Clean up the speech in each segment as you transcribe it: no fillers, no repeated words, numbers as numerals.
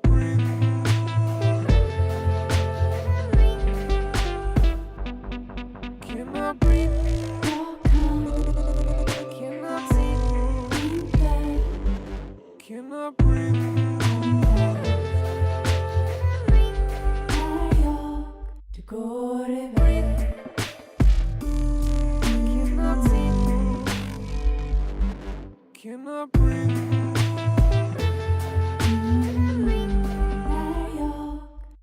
Cannot breathe. Cannot breathe. Cannot see. Cannot breathe. To go to breathe. Cannot see. Cannot breathe.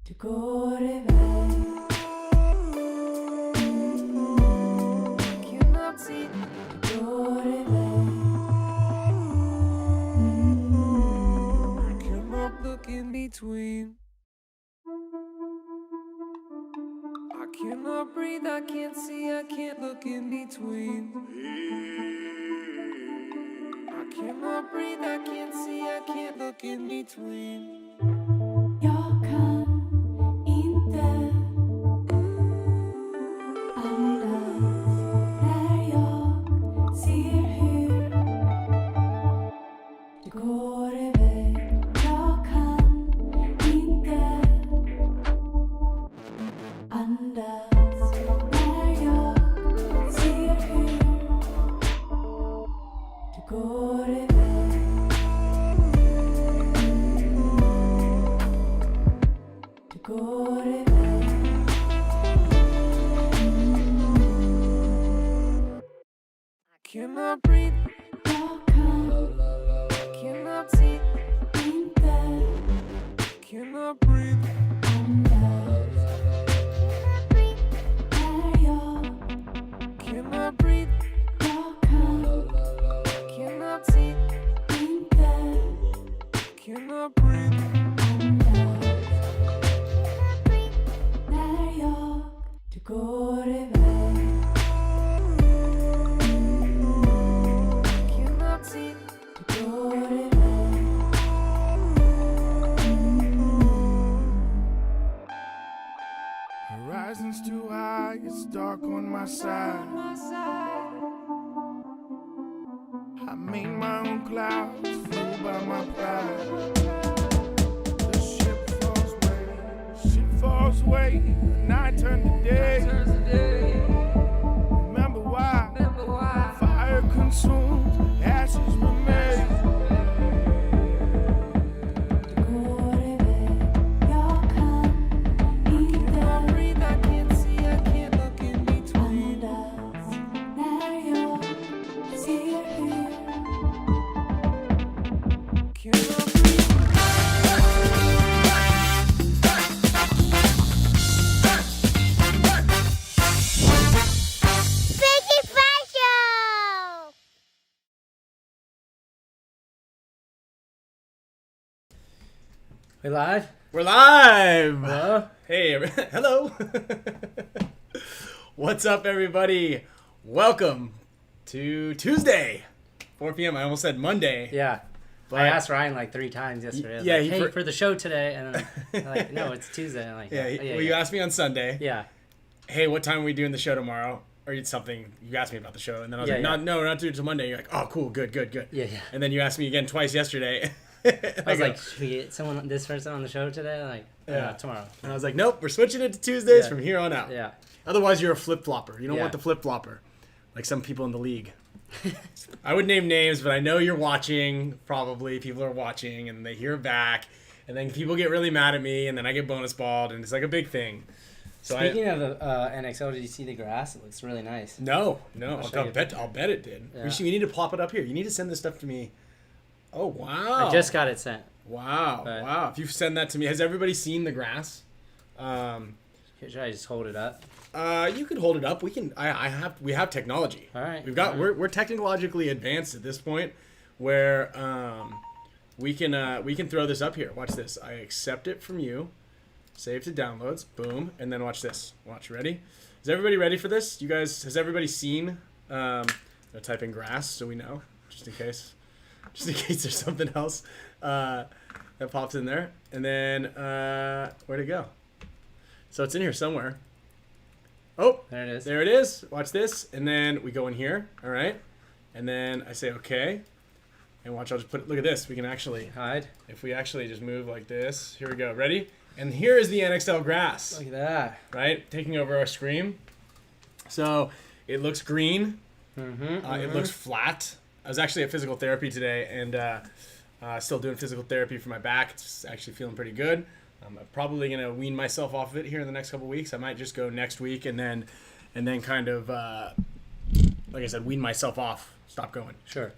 To go to bed. Cannot see. To go to bed. Cannot look in between. I cannot breathe, I can't see, I can't look in between. I cannot breathe, I can't see, I can't look in between. Jag kan inte andas när jag ser hur det går iväg. Jag kan inte andas när jag ser hur det går iväg. Går iväg. I cannot breathe. Jag cannot see. Inte. Cannot breathe. När jag cannot breathe. Jag cannot see. Inte. Cannot breathe. Går iväg. Cannot see. Går iväg. Horizon's too high, it's dark on my side. I made my own clouds, flew by my pride. The ship falls away, night turns to day. Remember why? Fire consumed, ashes remain. I cannot breathe, I can't see, I can't look in between. Cannot breathe. We live? We're live! Hello? Hey, hello! What's up, everybody? Welcome to Tuesday, 4 p.m. I almost said Monday. Yeah. But I asked Ryan like 3 times yesterday. I was Yeah, like, he hey, for the show today. And then I'm like, no, it's Tuesday. I'm like, well, you asked me on Sunday, Yeah. hey, what time are we doing the show tomorrow? Or it's something, you asked me about the show, and then I was Yeah, like, yeah. no, we're not doing it till Monday. You're like, oh, cool, good. Yeah. And then you asked me again twice yesterday. I was like, should we get this person on the show today? Like, tomorrow. And I was like, nope, we're switching it to Tuesdays Yeah. from here on out. Yeah. Otherwise, you're a flip-flopper. You don't Yeah. want the flip-flopper, like some people in the league. I would name names, but I know you're watching, probably. People are watching, and they hear back, and then people get really mad at me, and then I get bonus balled, and it's like a big thing. So Speaking of the NXL, did you see the grass? It looks really nice. No. show I'll you. bet it did. Yeah. We need to pop it up here. You need to send this stuff to me. Oh, wow. I just got it sent. Wow. But- Wow. If you send that to me, has everybody seen the grass? Should I just hold it up? You can hold it up. We can. We have technology. All right. We've got. All right. We're technologically advanced at this point, where we can throw this up here. Watch this. I accept it from you. Save to downloads. Boom. And then watch this. Watch. Ready? Is everybody ready for this? You guys? Has everybody seen? I'll type in grass so we know, just in case. Just in case there's something else that pops in there. And then where'd it go? So it's in here somewhere. Oh, There it is. there it is. Watch this. And then we go in here. All right. And then I say, okay. And watch, I'll just look at this. We can actually hide. If we actually just move like this. Here we go. Ready? And here is the NXL grass. Look at that. Right? Taking over our screen. So it looks green. It looks flat. I was actually at physical therapy today and still doing physical therapy for my back. It's actually feeling pretty good. I'm probably going to wean myself off of it here in the next couple weeks. I might just go next week and then kind of, like I said, wean myself off. Stop going. Sure.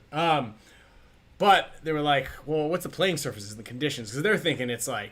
But they were like, well, what's the playing surfaces and the conditions? Because they're thinking it's like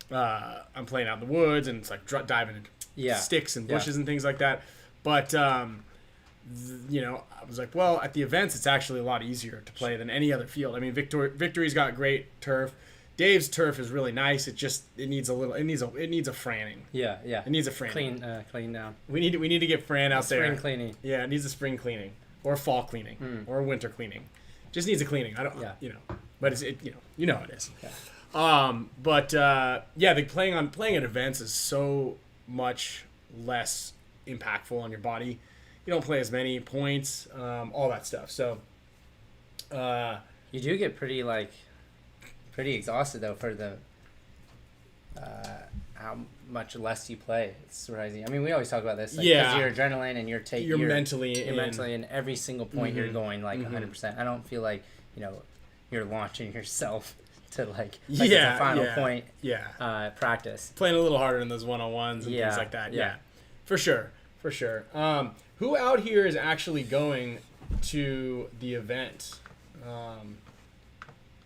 I'm playing out in the woods and it's like diving into sticks and bushes and things like that. But, you know, I was like, well, at the events, it's actually a lot easier to play than any other field. I mean, Victory's got great turf. Dave's turf is really nice. It needs a franning. Yeah. It needs a franning. Clean down. We need to get Fran out there. Spring cleaning. Yeah, it needs a spring cleaning or fall cleaning or winter cleaning. Just needs a cleaning. I don't. Yeah. You know, but you know how it is. Yeah. The playing at events is so much less impactful on your body. You don't play as many points, all that stuff. So you do get pretty exhausted though for the how much less you play. It's surprising. I mean, we always talk about this. Like, 'cause your adrenaline and you're mentally in every single point you're going like 100%. I don't feel like you're launching yourself to like it's a final point. Practice. Playing a little harder in those one-on-ones and things like that. Yeah. For sure. Who out here is actually going to the event? I'm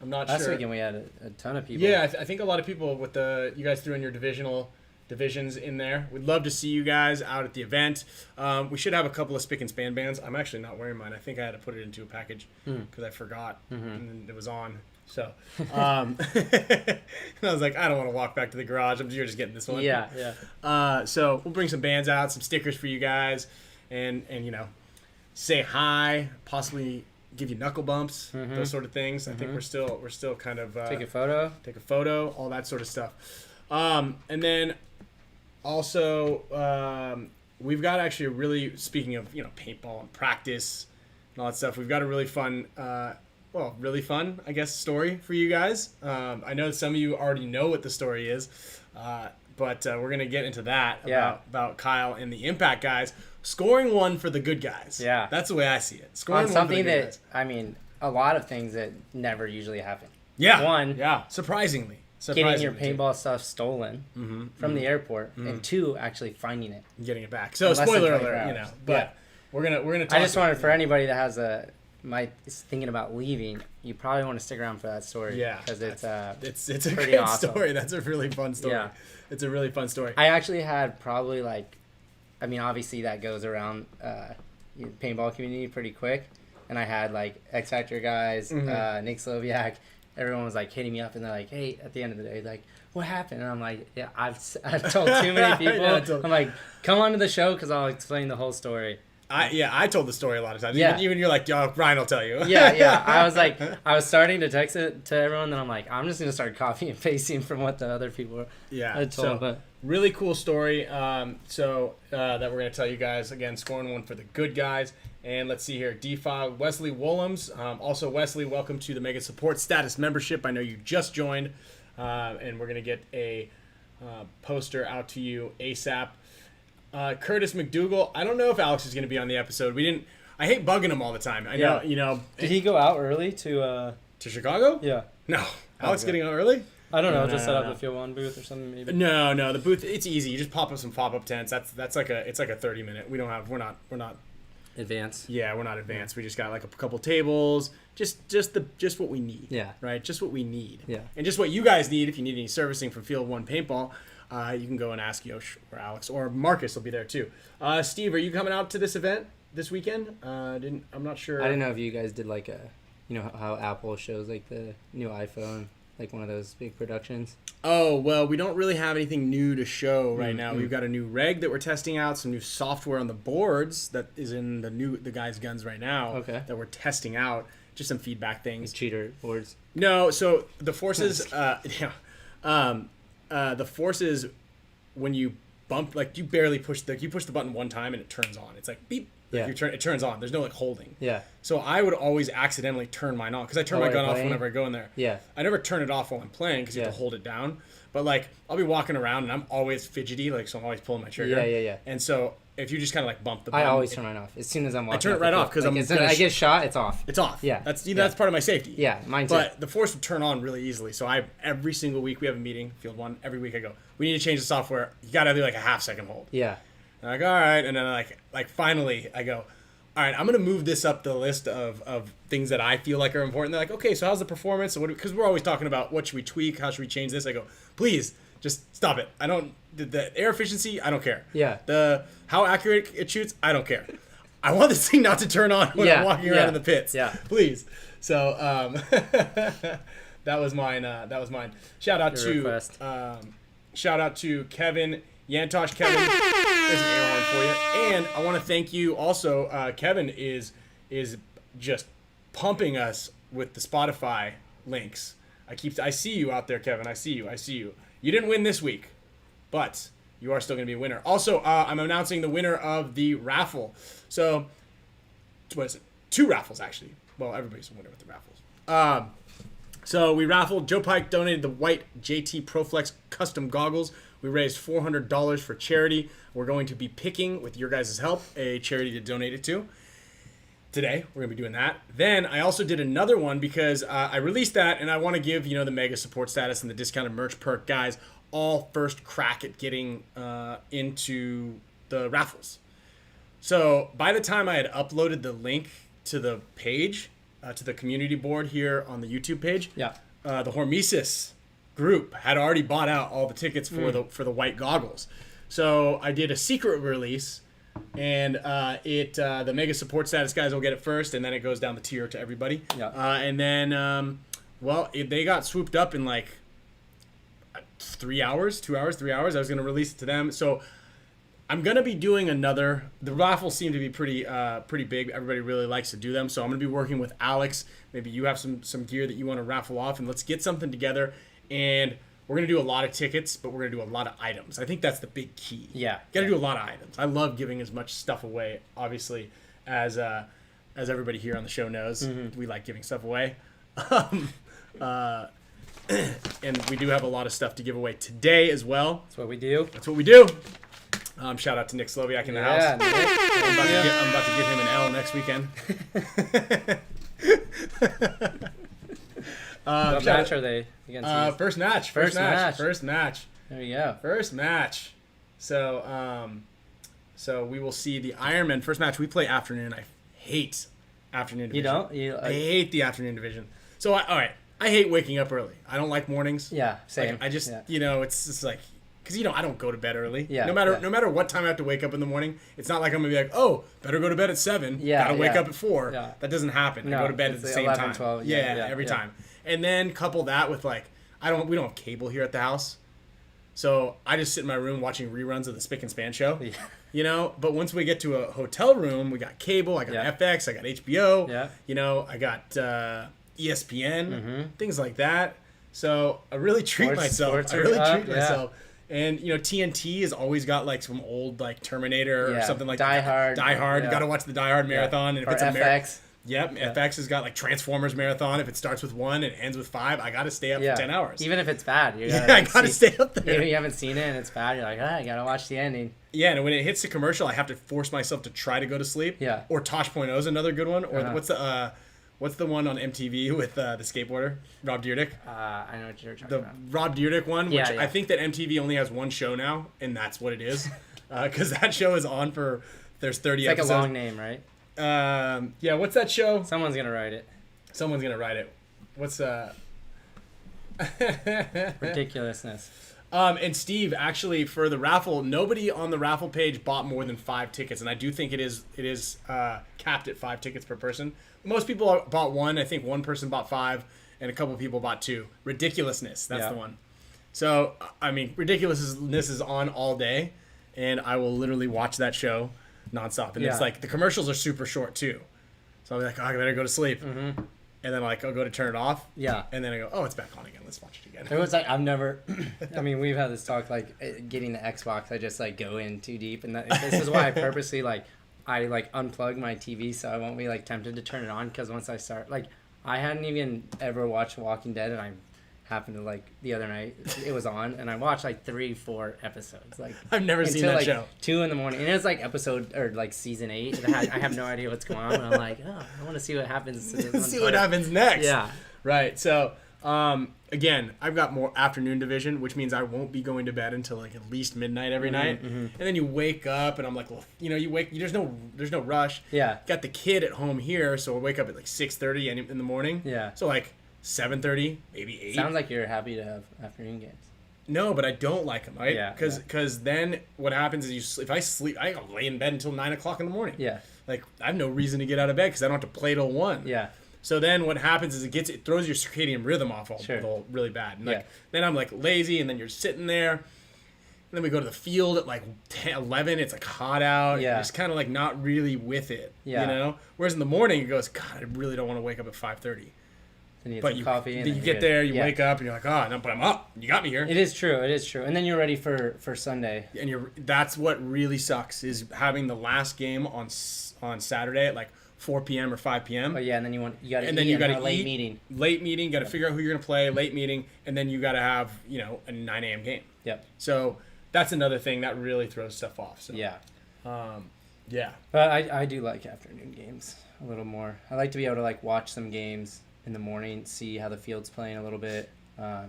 not sure. Last weekend we had a ton of people. Yeah, I think a lot of people with you guys threw in your divisions in there. We'd love to see you guys out at the event. We should have a couple of Spic and Span bands. I'm actually not wearing mine. I think I had to put it into a package because I forgot and then it was on. So and I was like, I don't want to walk back to the garage. You're just getting this one. Yeah. So we'll bring some bands out, some stickers for you guys, and say hi, possibly give you knuckle bumps, those sort of things. I think we're still kind of take a photo, all that sort of stuff. And then also we've got actually a really, speaking of paintball and practice and all that stuff, we've got a really fun I guess story for you guys. I know some of you already know what the story is, but we're gonna get into that about Kyle and the Impact guys scoring one for the good guys. Yeah, that's the way I see it. Scoring on something one for the good that guys. I mean, a lot of things that never usually happen. Yeah, surprisingly getting your paintball stuff stolen from the airport, and 2, actually finding it, and getting it back. So spoiler alert, but we're gonna talk. I just wanted for anybody that has is thinking about leaving, you probably want to stick around for that story. Yeah, because it's a pretty good awesome story. That's a really fun story. Yeah, it's a really fun story. I actually had probably obviously that goes around paintball community pretty quick, and I had X Factor guys, Nick Sloviak, everyone was hitting me up, and they're like, hey, at the end of the day, what happened? And I'm like, yeah, I've told too many people. I'm like, come on to the show because I'll explain the whole story. I told the story a lot of times. Yeah. Even you're like, yo, Ryan will tell you. Yeah. I was starting to text it to everyone, then I'm like, I'm just gonna start copying and pasting from what the other people had told. So really cool story. That we're gonna tell you guys again, scoring one for the good guys. And let's see here, D-File, Wesley Wollums. Also, Wesley, welcome to the Mega Support Status membership. I know you just joined, and we're gonna get a poster out to you ASAP. Curtis McDougal. I don't know if Alex is going to be on the episode. I hate bugging him all the time. I know. Did he go out early to Chicago? Yeah. No. Alex getting out early? I don't know. Just set up a Field 1 booth or something maybe. No. The booth, it's easy. You just pop up some pop-up tents. It's like a 30-minute. We're not advanced. Yeah, we're not advanced. We just got a couple tables. Just what we need. Yeah. Right. Just what we need. Yeah. And just what you guys need if you need any servicing from Field 1 Paintball. You can go and ask Yosh or Alex or Marcus will be there too. Steve, are you coming out to this event this weekend? I'm not sure. I didn't know if you guys did how Apple shows the new iPhone, one of those big productions. Oh, well, we don't really have anything new to show right now. We've got a new reg that we're testing out, some new software on the boards that is in the guys' guns right now. Okay. That we're testing out. Just some feedback things. Cheater boards. No, so the forces, the forces when you bump, you barely push you push the button one time and it turns on. It's beep, Yeah. It turns on. There's no like holding. Yeah. So I would always accidentally turn mine on because I turn my gun off whenever I go in there. Yeah. I never turn it off while I'm playing because you have to hold it down. But like I'll be walking around and I'm always fidgety, like so I'm always pulling my trigger. Yeah. And so if you just kind of like bump the button, I always turn mine off as soon as I'm walking. I turn it right off because I get shot. It's off. It's off. Yeah. That's part of my safety. Yeah, mine too. But the force would turn on really easily. So every single week we have a meeting, field one. Every week I go, we need to change the software. You gotta do like a half-second hold. Yeah. And I go, all right, and then like finally I go, all right, I'm gonna move this up the list of things that I feel like are important. They're like, okay, so how's the performance? Because we're always talking about what should we tweak, how should we change this. I go, please just stop it. I don't the air efficiency. I don't care. Yeah. The how accurate it shoots. I don't care. I want this thing not to turn on when I'm walking around in the pits. Yeah. Please. So that was mine. Shout out to Kevin Yantosh. Kevin, there's an air horn for you. And I want to thank you also. Kevin is just pumping us with the Spotify links. I see you out there, Kevin. I see you. You didn't win this week, but you are still going to be a winner. Also, I'm announcing the winner of the raffle. So, what is it? 2 raffles, actually. Well, everybody's a winner with the raffles. So we raffled. Joe Pike donated the white JT ProFlex custom goggles. We raised $400 for charity. We're going to be picking, with your guys' help, a charity to donate it to. Today, we're going to be doing that. Then I also did another one because I released that, and I want to give, the mega support status and the discounted merch perk guys all first crack at getting into the raffles. So by the time I had uploaded the link to the page, to the community board here on the YouTube page, the Hormesis group had already bought out all the tickets for the white goggles. So I did a secret release, and the mega support status guys will get it first, and then it goes down the tier to everybody. And then, they got swooped up in like 3 hours. I was going to release it to them. So I'm going to be doing another. The raffles seem to be pretty big. Everybody really likes to do them. So I'm going to be working with Alex. Maybe you have some gear that you want to raffle off, and let's get something together. And we're going to do a lot of tickets, but we're going to do a lot of items. I think that's the big key. Yeah. Got to do a lot of items. I love giving as much stuff away, obviously, as everybody here on the show knows. We like giving stuff away. And we do have a lot of stuff to give away today as well. That's what we do. Shout out to Nick Sloviak in the house. Nick. I'm about to give him an L next weekend. What match are they against? First match. First match. There you go. First match. So we will see the Ironman first match. We play afternoon. I hate afternoon division. You don't? I hate the afternoon division. So all right. I hate waking up early. I don't like mornings. Yeah, same. Like, I just it's just like. Because, I don't go to bed early. Yeah. No matter what time I have to wake up in the morning, it's not like I'm going to be like, oh, better go to bed at 7. Yeah. Gotta wake up at 4. Yeah. That doesn't happen. No, I go to bed at the same 11, time. 12. Every time. And then couple that with like, we don't have cable here at the house. So I just sit in my room watching reruns of the Spic Span Show. Yeah. But once we get to a hotel room, we got cable, I got FX, I got HBO. Yeah. I got ESPN, things like that. So I really treat myself. And TNT has always got like some old like Terminator or something like Die Hard. Die Hard. You got to watch the Die Hard marathon. And if or it's FX. FX has got like Transformers marathon. If it starts with 1 and ends with 5, I got to stay up for 10 hours. Even if it's bad, I got to stay up there. Even if you haven't seen it and it's bad, you're like, I got to watch the ending. Yeah, and when it hits the commercial, I have to force myself to try to go to sleep. Yeah. Or Tosh.0 is another good one. Or what's the one on MTV with the skateboarder, Rob Dyrdek? I know what you're talking about. The Rob Dyrdek one, which Yeah. I think that MTV only has one show now, and that's what it is. Because that show is on for, there's 30 it's like episodes. a long name, right? What's that show? Someone's going to write it. What's Ridiculousness. And Steve, actually, for the raffle, nobody on the raffle page bought more than 5 tickets, and I do think it is capped at 5 tickets per person. Most people bought 1. I think one person bought 5, and a couple people bought 2. Ridiculousness, that's the one. So, I mean, Ridiculousness is on all day, and I will literally watch that show nonstop. And it's like, the commercials are super short, too. So I'll be like, I better go to sleep. Mm-hmm. And then, like, I'll go to turn it off. Yeah. And then I go, oh, it's back on again. Let's watch it again. It was like, I've never, I mean, we've had this talk, like, getting the Xbox, I just, like, go in too deep. And this is why I purposely, like, I like unplug my TV so I won't be like tempted to turn it on, because once I start, like, I hadn't even ever watched Walking Dead, and I happened to, like, the other night it was on, and I watched like 3-4 episodes, like, I've never seen that like show. 2 in the morning, and it was like episode or like season 8, and I have no idea what's going on, and I'm like, oh, I want to see what happens to this one See what happens next. Yeah, Right. So, again, I've got more afternoon division, which means I won't be going to bed until like at least midnight every night. And then you wake up, and I'm like, well, you know, there's no rush. Yeah. Got the kid at home here, so I wake up at like 6:30 in the morning. Yeah. So like 7:30, maybe 8. Sounds like you're happy to have afternoon games. No, but I don't like them, right? Yeah. Because then what happens is if I sleep, I lay in bed until 9 o'clock in the morning. Yeah. Like I have no reason to get out of bed because I don't have to play till 1. Yeah. So then what happens is it throws your circadian rhythm off all really bad. And like, then I'm like lazy, and then you're sitting there. And then we go to the field at like 10, 11. It's like hot out. Yeah. You're just kind of like not really with it. Yeah. You know? Whereas in the morning it goes, God, I really don't want to wake up at 5:30. Then you get But some you, coffee. And then you get there, you wake up, and you're like, oh, no, but I'm up. You got me here. It is true. It is true. And then you're ready for Sunday. And that's what really sucks is having the last game on Saturday at like 4 p.m. or 5 p.m. Oh yeah, and then you got to a late meeting. Late meeting, got to figure out who you're going to play, late meeting, and then you got to have, you know, a 9 a.m. game. Yep. So that's another thing that really throws stuff off. So, Yeah. Yeah. But I do like afternoon games a little more. I like to be able to like watch some games in the morning, see how the field's playing a little bit. I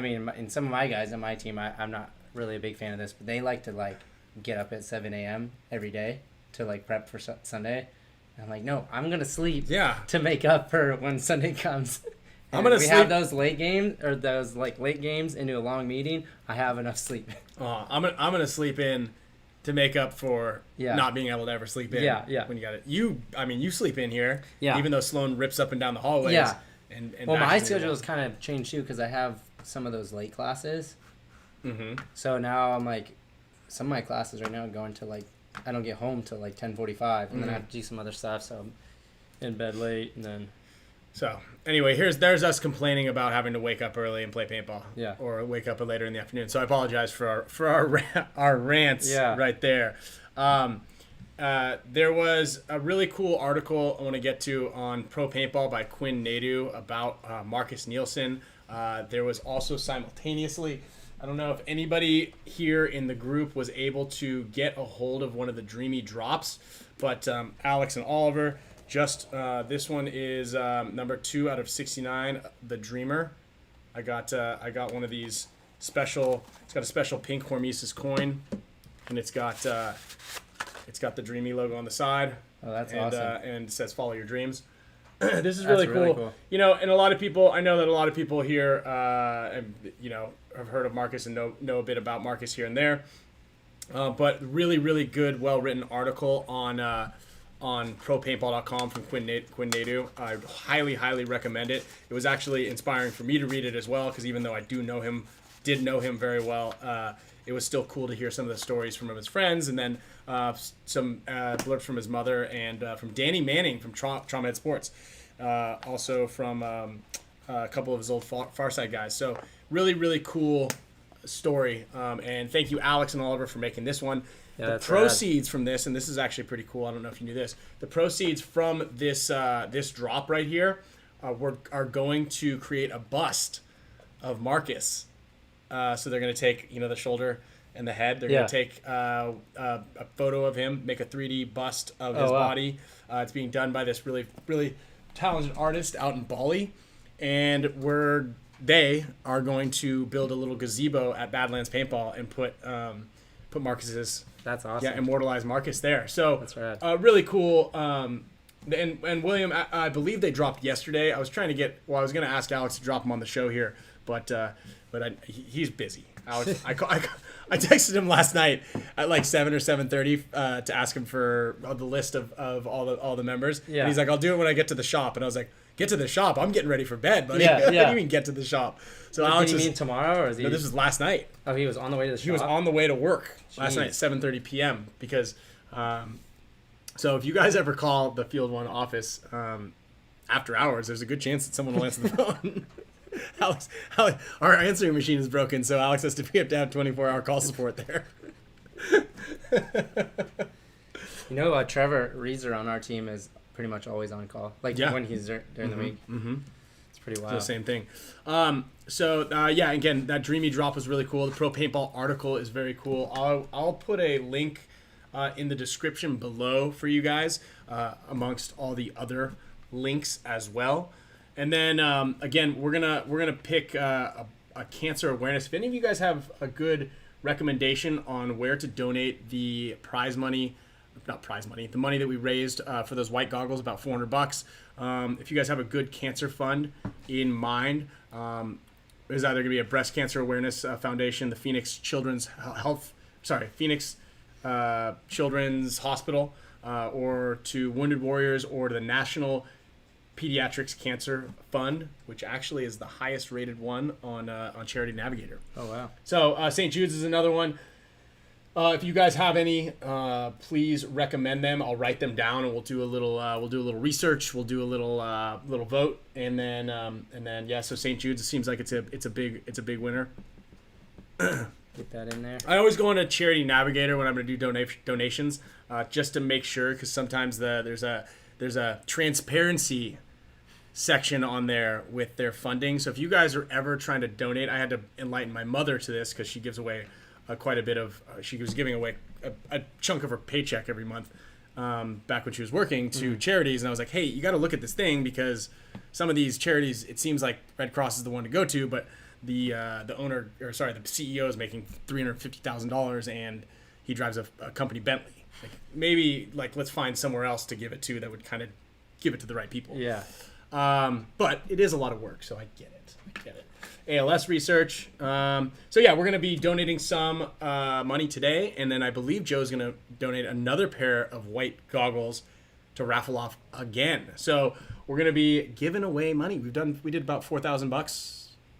mean, in some of my guys on my team, I'm not really a big fan of this, but they like to like get up at 7 a.m. every day to like prep for Sunday. And I'm like, no, I'm gonna sleep to make up for when Sunday comes. I'm gonna sleep. Have those late games or those like late games into a long meeting. I have enough sleep. I'm gonna sleep in to make up for not being able to ever sleep in. Yeah. When you got it, you sleep in here. Yeah. Even though Sloan rips up and down the hallways. Yeah. And well, back my to the schedule wall. has kind of changed too because I have some of those late classes. Mm-hmm. So now I'm like, some of my classes right now are going to like, I don't get home till like 10:45, and then I have to do some other stuff. So I'm in bed late, and then. So anyway, there's us complaining about having to wake up early and play paintball. Yeah. Or wake up later in the afternoon. So I apologize for our rants right there. There was a really cool article I want to get to on Pro Paintball by Quinn Nadu about Marcus Nielsen. There was also simultaneously, I don't know if anybody here in the group was able to get a hold of one of the Dreamy drops, but Alex and Oliver, just this one is number 2 out of 69, the Dreamer. I got one of these special. It's got a special pink Hormesis coin, and it's got the Dreamy logo on the side. Oh, that's awesome. And it says "Follow your dreams." This is really cool. You know, and I know that a lot of people here, have heard of Marcus and know a bit about Marcus here and there. But really, really good, well-written article on ProPaintball.com from Quinn Nadu. I highly, highly recommend it. It was actually inspiring for me to read it as well, because even though I did know him very well, it was still cool to hear some of the stories from his friends, and then some blurbs from his mother, and from Danny Manning from Trauma Ed Sports, also from a couple of his old Farside guys. So really, really cool story. And thank you, Alex and Oliver, for making this one. Yeah, the proceeds from this, and this is actually pretty cool. I don't know if you knew this. The proceeds from this this drop right here are going to create a bust of Marcus. So they're going to take the shoulder and the head. They're going to take a photo of him, make a 3D bust of his body. It's being done by this really, really talented artist out in Bali, and they are going to build a little gazebo at Badlands Paintball and put Marcus's. That's awesome. Yeah, immortalize Marcus there. So that's rad. Really cool. And William, I believe they dropped yesterday. I was going to ask Alex to drop him on the show here, but he's busy. Alex, I texted him last night at like 7 or 7:30 to ask him for the list of all the members. Yeah. And he's like, I'll do it when I get to the shop. And I was like, get to the shop? I'm getting ready for bed, buddy. Yeah. What do you mean get to the shop? So Alex, did you mean tomorrow, or is he? No, this was last night. Oh, he was on the way to the shop. He was on the way to work last night at 7:30 p.m. because. So if you guys ever call the Field 1 office after hours, there's a good chance that someone will answer the phone. Alex, our answering machine is broken, so Alex has to have 24-hour call support there. Trevor Reeser on our team is pretty much always on call. Like when he's during the week. Mm-hmm. It's pretty wild. The same thing. Again, that Dreamy drop was really cool. The Pro Paintball article is very cool. I'll put a link in the description below for you guys, amongst all the other links as well. And then again, we're gonna pick a cancer awareness. If any of you guys have a good recommendation on where to donate the the money that we raised for those white goggles, about $400. If you guys have a good cancer fund in mind, there's either gonna be a breast cancer awareness foundation, the Phoenix Children's Children's Hospital, or to Wounded Warriors, or to the National Pediatrics Cancer Fund, which actually is the highest rated one on Charity Navigator. Oh wow! So St. Jude's is another one. If you guys have any, please recommend them. I'll write them down, and we'll do a little research. We'll do a little vote, and then yeah. So St. Jude's, it seems like it's a big winner. Get that in there. I always go on a Charity Navigator when I'm going to do donations, just to make sure, because sometimes there's a transparency section on there with their funding. So if you guys are ever trying to donate, I had to enlighten my mother to this, because she gives away quite a bit of. She was giving away a chunk of her paycheck every month back when she was working to charities, and I was like, hey, you got to look at this thing, because some of these charities, it seems like Red Cross is the one to go to, but the CEO is making $350,000 and he drives a company Bentley. Like, maybe let's find somewhere else to give it to that would kind of give it to the right people. Yeah. But it is a lot of work, so I get it. ALS research. So yeah, we're gonna be donating some money today, and then I believe Joe's gonna donate another pair of white goggles to raffle off again. So we're gonna be giving away money. We did about $4,000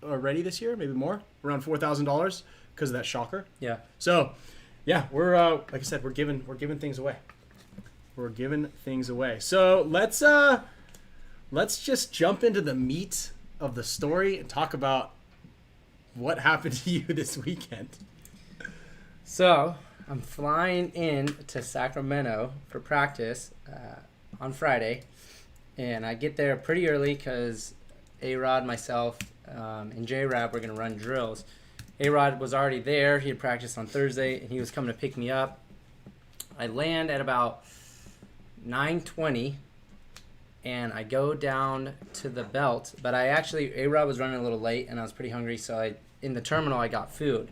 already this year, maybe more, around $4,000 because of that shocker. Yeah. So yeah, we're like I said, we're giving things away. We're giving things away. So let's just jump into the meat of the story and talk about what happened to you this weekend. So I'm flying in to Sacramento for practice on Friday, and I get there pretty early because A-Rod, myself, and J-Rab were going to run drills. A-Rod was already there. He had practiced on Thursday, and he was coming to pick me up. I land at about 9:20, and I go down to the belt, but A-Rod was running a little late, and I was pretty hungry, so in the terminal I got food,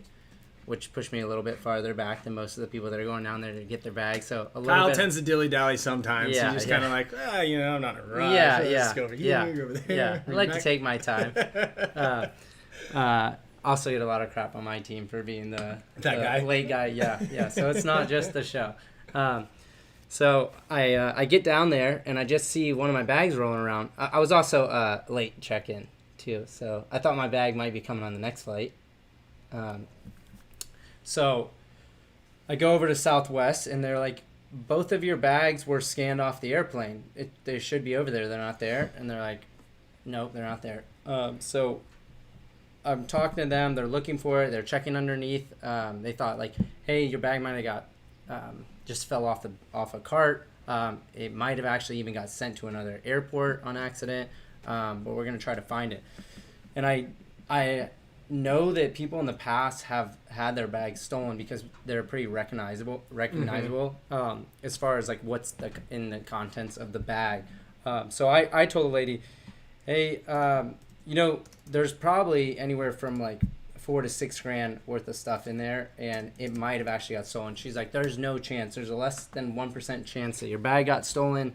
which pushed me a little bit farther back than most of the people that are going down there to get their bags. So Kyle tends to dilly-dally sometimes. Yeah, He's just kind of like, I'm not in a rush. Yeah, Let's go over here, go over there. Yeah, I like to take my time. Also get a lot of crap on my team for being the guy? late guy. Yeah. So it's not just the show. So I get down there, and I just see one of my bags rolling around. I was also late check-in, too, so I thought my bag might be coming on the next flight. So I go over to Southwest, and they're like, both of your bags were scanned off the airplane. They should be over there. They're not there. And they're like, nope, they're not there. So I'm talking to them. They're looking for it. They're checking underneath. They thought, hey, your bag might have got just fell off a cart. It might have actually even got sent to another airport on accident. But we're going to try to find it. And I know that people in the past have had their bags stolen because they're pretty recognizable as far as what's in the contents of the bag. So I told the lady, hey, there's probably anywhere from $4,000 to $6,000 worth of stuff in there, and it might have actually got stolen. She's like, there's no chance. There's a less than 1% chance that your bag got stolen.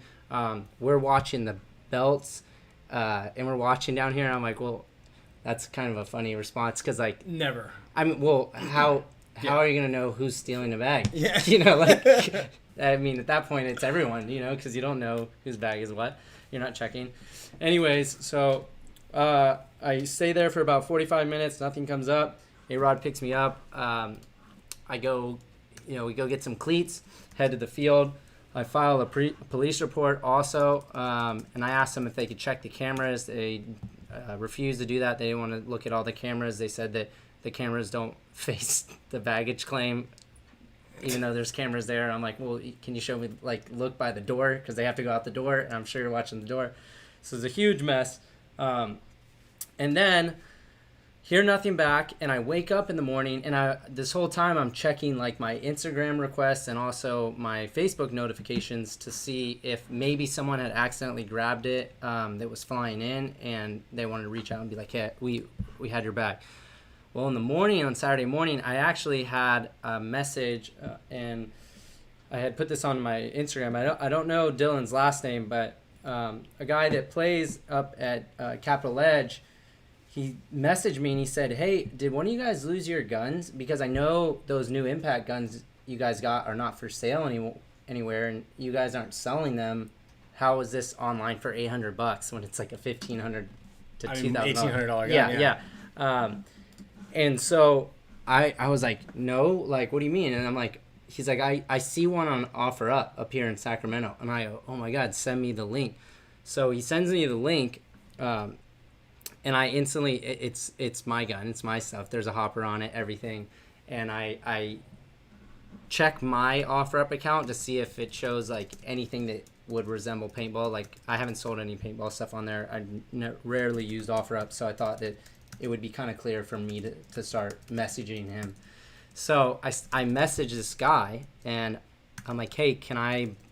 We're watching the belts, and we're watching down here. And I'm like, well, that's kind of a funny response because never. I mean, well, how are you gonna know who's stealing the bag? Yeah. I mean, at that point, it's everyone, because you don't know whose bag is what. You're not checking. Anyways, so I stay there for about 45 minutes. Nothing comes up. A-Rod picks me up. I go, we go get some cleats, head to the field. I file a police report also, and I asked them if they could check the cameras. They refused to do that. They didn't want to look at all the cameras. They said that the cameras don't face the baggage claim even though there's cameras there. I'm like, well, can you show me, like, look by the door? Because they have to go out the door, and I'm sure you're watching the door. So it's a huge mess. And then hear nothing back, and I wake up in the morning, and this whole time I'm checking, like, my Instagram requests and also my Facebook notifications to see if maybe someone had accidentally grabbed it that was flying in, and they wanted to reach out and be like, hey, we had your back. Well, in the morning, on Saturday morning, I actually had a message, and I had put this on my Instagram. I don't know Dylan's last name, but a guy that plays up at Capitol Edge, he messaged me and he said, hey, did one of you guys lose your guns? Because I know those new impact guns you guys got are not for sale anywhere, and you guys aren't selling them. How is this online for $800 when it's like a $1,500 to $2,000? $1,800 gun. Yeah. And so I was like, no, like, what do you mean? And I'm like, he's like, I see one on offer up here in Sacramento. And I go, oh my God, send me the link. So he sends me the link, and I instantly, it's my gun, it's my stuff. There's a hopper on it, everything. And I check my OfferUp account to see if it shows like anything that would resemble paintball. Like, I haven't sold any paintball stuff on there. I rarely used OfferUp, so I thought that it would be kind of clear for me to start messaging him. So I messaged this guy, and I'm like, hey,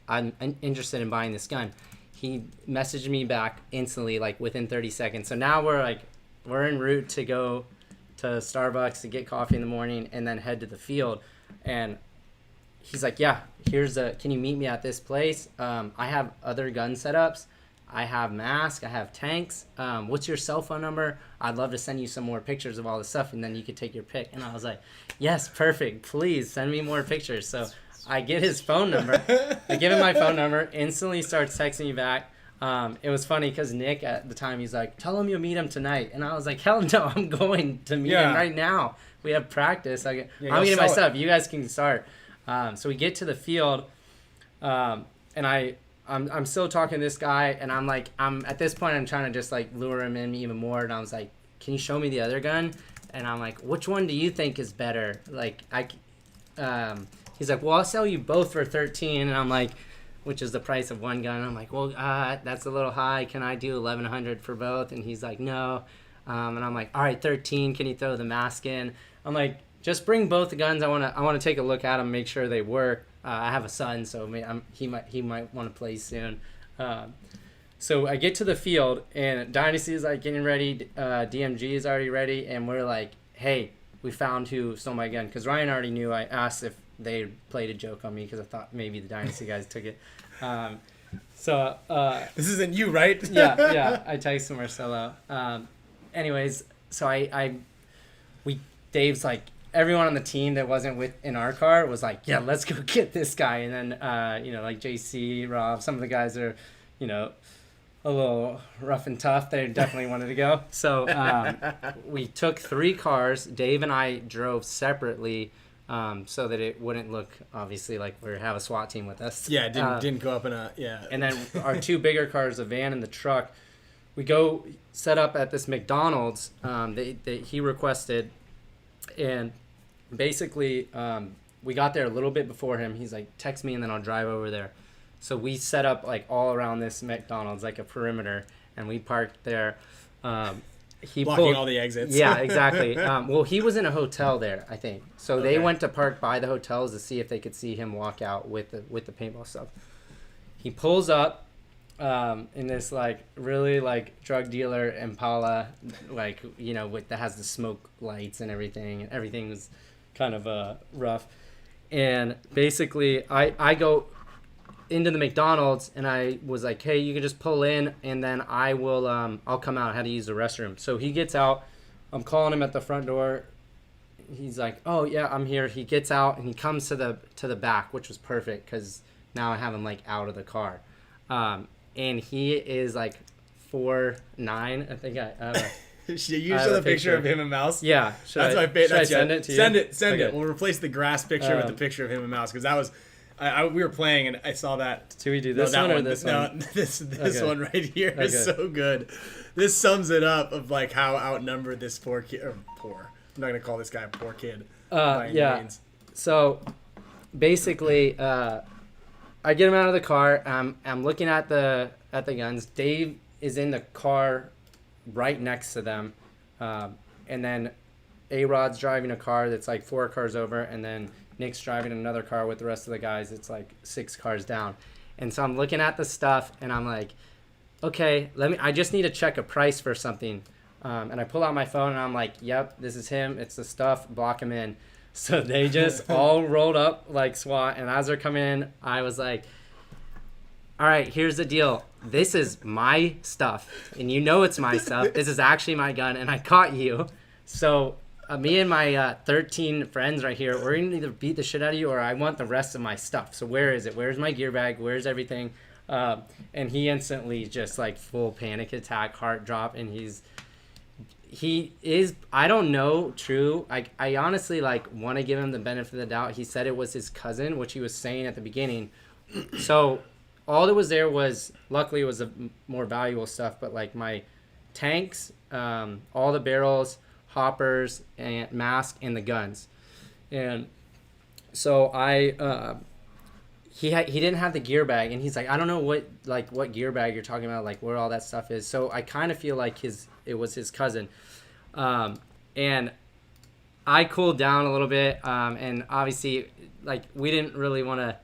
I'm interested in buying this gun. He messaged me back instantly, like within 30 seconds. So now we're en route to go to Starbucks to get coffee in the morning and then head to the field. And he's like, yeah, can you meet me at this place? I have other gun setups. I have masks. I have tanks. What's your cell phone number? I'd love to send you some more pictures of all the stuff, and then you could take your pick. And I was like, yes, perfect. Please send me more pictures. So I get his phone number. I give him my phone number, instantly starts texting me back. It was funny because Nick at the time, he's like, tell him you'll meet him tonight. And I was like, hell no, I'm going to meet him right now. We have practice. I'm getting my stuff. You guys can start. So we get to the field, and I'm still talking to this guy, and I'm at this point, I'm trying to just like lure him in even more. And I was like, can you show me the other gun? And I'm like, which one do you think is better? Like, he's like, well, I'll sell you both for 13. And I'm like, which is the price of one gun. And I'm like, well, that's a little high. Can I do 1,100 for both? And he's like, no. And I'm like, all right, 13. Can you throw the mask in? I'm like, just bring both the guns. I want to take a look at them, make sure they work. I have a son, so he might want to play soon. So I get to the field, and Dynasty is like getting ready. DMG is already ready, and we're like, hey, we found who stole my gun. Because Ryan already knew. I asked if they played a joke on me because I thought maybe the Dynasty guys took it. This isn't you, right? yeah. I texted Marcelo. Anyways, so Dave's like, everyone on the team that wasn't in our car was like, yeah, let's go get this guy. And then, like JC, Rob, some of the guys are, a little rough and tough. They definitely wanted to go. So we took 3 cars. Dave and I drove separately so that it wouldn't look, obviously, like we have a SWAT team with us. Yeah, didn't go up in a, yeah. And then our 2 bigger cars, the van and the truck, we go set up at this McDonald's that he requested. And basically, we got there a little bit before him. He's like, text me and then I'll drive over there. So we set up like all around this McDonald's, like a perimeter, and we parked there. He blocking all the exits. Yeah, exactly. Well, he was in a hotel there, I think. So they went to park by the hotels to see if they could see him walk out with the paintball stuff. He pulls up in this like really like drug dealer Impala, like, that has the smoke lights and everything. Everything was kind of rough. And basically I go into the McDonald's and I was like, hey, you can just pull in and then I will I'll come out. I had to use the restroom. So he gets out. I'm calling him at the front door. He's like, oh yeah, I'm here. He gets out and he comes to the back, which was perfect because now I have him like out of the car. And he is like 4'9". I think you show the picture of him and Mouse. Yeah, that's my favorite. Should I send it to you? Send it. We'll replace the grass picture with the picture of him and Mouse because that was. We were playing and I saw that. Do we do this one or this one? No, this one right here is so good. This sums it up of like how outnumbered this poor kid. I'm not gonna call this guy a poor kid. By any means. So basically, I get him out of the car. I'm looking at the guns. Dave is in the car right next to them, and then A-Rod's driving a car that's like 4 cars over, and then Nick's driving another car with the rest of the guys. It's like 6 cars down. And so I'm looking at the stuff, and I'm like, okay, I just need to check a price for something. And I pull out my phone, and I'm like, yep, this is him. It's the stuff. Block him in. So they just all rolled up like SWAT. And as they're coming in, I was like, all right, here's the deal. This is my stuff. And you know it's my stuff. This is actually my gun. And I caught you. So me and my 13 friends right here, we're going to either beat the shit out of you or I want the rest of my stuff. So where is it? Where's my gear bag? Where's everything? And he instantly just like full panic attack, heart drop. And he is, I don't know, true. I honestly like want to give him the benefit of the doubt. He said it was his cousin, which he was saying at the beginning. So all that was there was, luckily it was the more valuable stuff, but like my tanks, all the barrels, hoppers, and mask, and the guns. And so he didn't have the gear bag, and he's like, I don't know what gear bag you're talking about, like where all that stuff is. So I kind of feel like it was his cousin. And I cooled down a little bit, and obviously like we didn't really want to,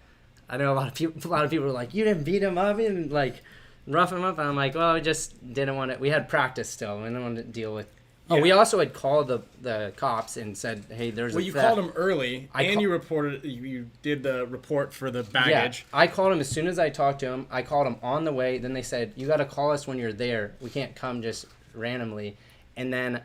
I know a lot of people were like, you didn't beat him up and like rough him up, and I'm like, well, we just didn't want to, we had practice still, we didn't want to deal with. Oh, we also had called the cops and said, hey, there's a theft. Well, you called him early, you reported, you did the report for the baggage. Yeah, I called him as soon as I talked to him. I called him on the way. Then they said, you got to call us when you're there. We can't come just randomly. And then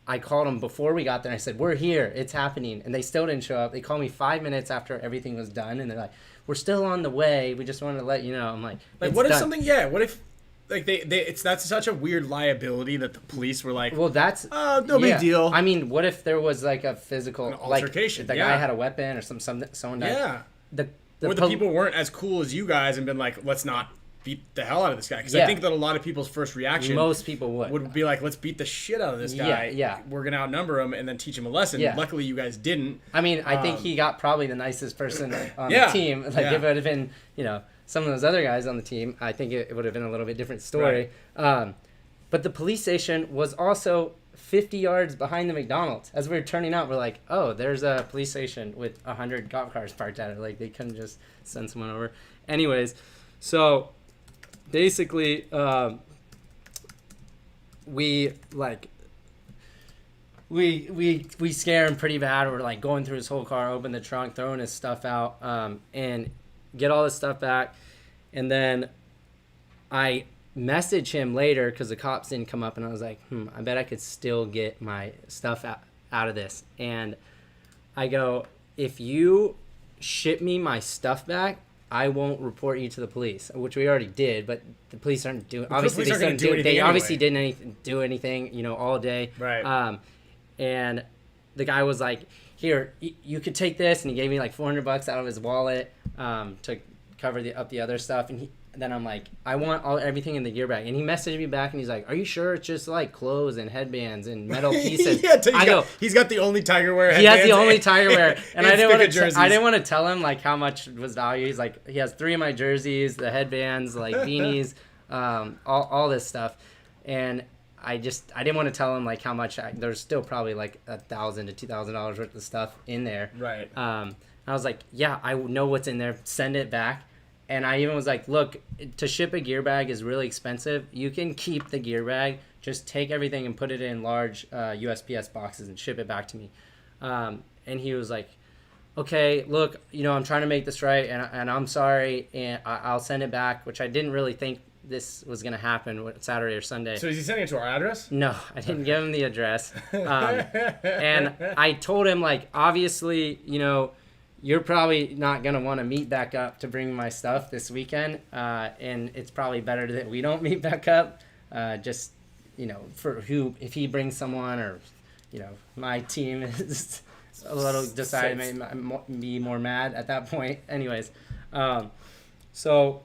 I called them before we got there. And I said, we're here. It's happening. And they still didn't show up. They called me 5 minutes after everything was done. And they're like, we're still on the way. We just wanted to let you know. I'm like what if something, what if, like that's such a weird liability that the police were like, well, that's no big deal. I mean, what if there was like a physical altercation? Like the guy had a weapon or someone died. Yeah. Or the people weren't as cool as you guys and been like, let's not beat the hell out of this guy. Because I think that a lot of people's first reaction, most people would be like, let's beat the shit out of this guy. Yeah. We're gonna outnumber him and then teach him a lesson. Yeah. Luckily, you guys didn't. I mean, I think he got probably the nicest person on the team. Like if it would have been, some of those other guys on the team, I think it would have been a little bit different story. Right. But the police station was also 50 yards behind the McDonald's. As we were turning out, we're like, oh, there's a police station with 100 cop cars parked at it. Like, they couldn't just send someone over. Anyways, so basically, we scare him pretty bad. We're like going through his whole car, open the trunk, throwing his stuff out, and get all his stuff back. And then I message him later because the cops didn't come up, and I was like, I bet I could still get my stuff out of this. And I go, if you ship me my stuff back, I won't report you to the police, which we already did, but the police aren't doing. Obviously, they obviously didn't do anything, all day. Right. And the guy was like, "Here, you could take this," and he gave me like $400 out of his wallet to cover up the other stuff. And then I'm like, "I want everything in the gear bag." And he messaged me back, and he's like, "Are you sure it's just like clothes and headbands and metal pieces?" He's got the only Tiger Wear. He has the only Tiger Wear, and I didn't want to tell him like how much was value. He's like, he has 3 of my jerseys, the headbands, like beanies, all this stuff, and I didn't want to tell him like how much. There's still probably like $1,000 to $2,000 worth of stuff in there. Right. I was like, yeah, I know what's in there. Send it back. And I even was like, look, to ship a gear bag is really expensive. You can keep the gear bag. Just take everything and put it in large USPS boxes and ship it back to me. And he was like, okay, look, I'm trying to make this right, and I'm sorry, and I'll send it back, which I didn't really think this was going to happen Saturday or Sunday. So is he sending it to our address? No, I didn't give him the address. And I told him, like, obviously, you're probably not going to want to meet back up to bring my stuff this weekend. And it's probably better that we don't meet back up. Just, if he brings someone or, my team is a little decided to be more mad at that point. Anyways, so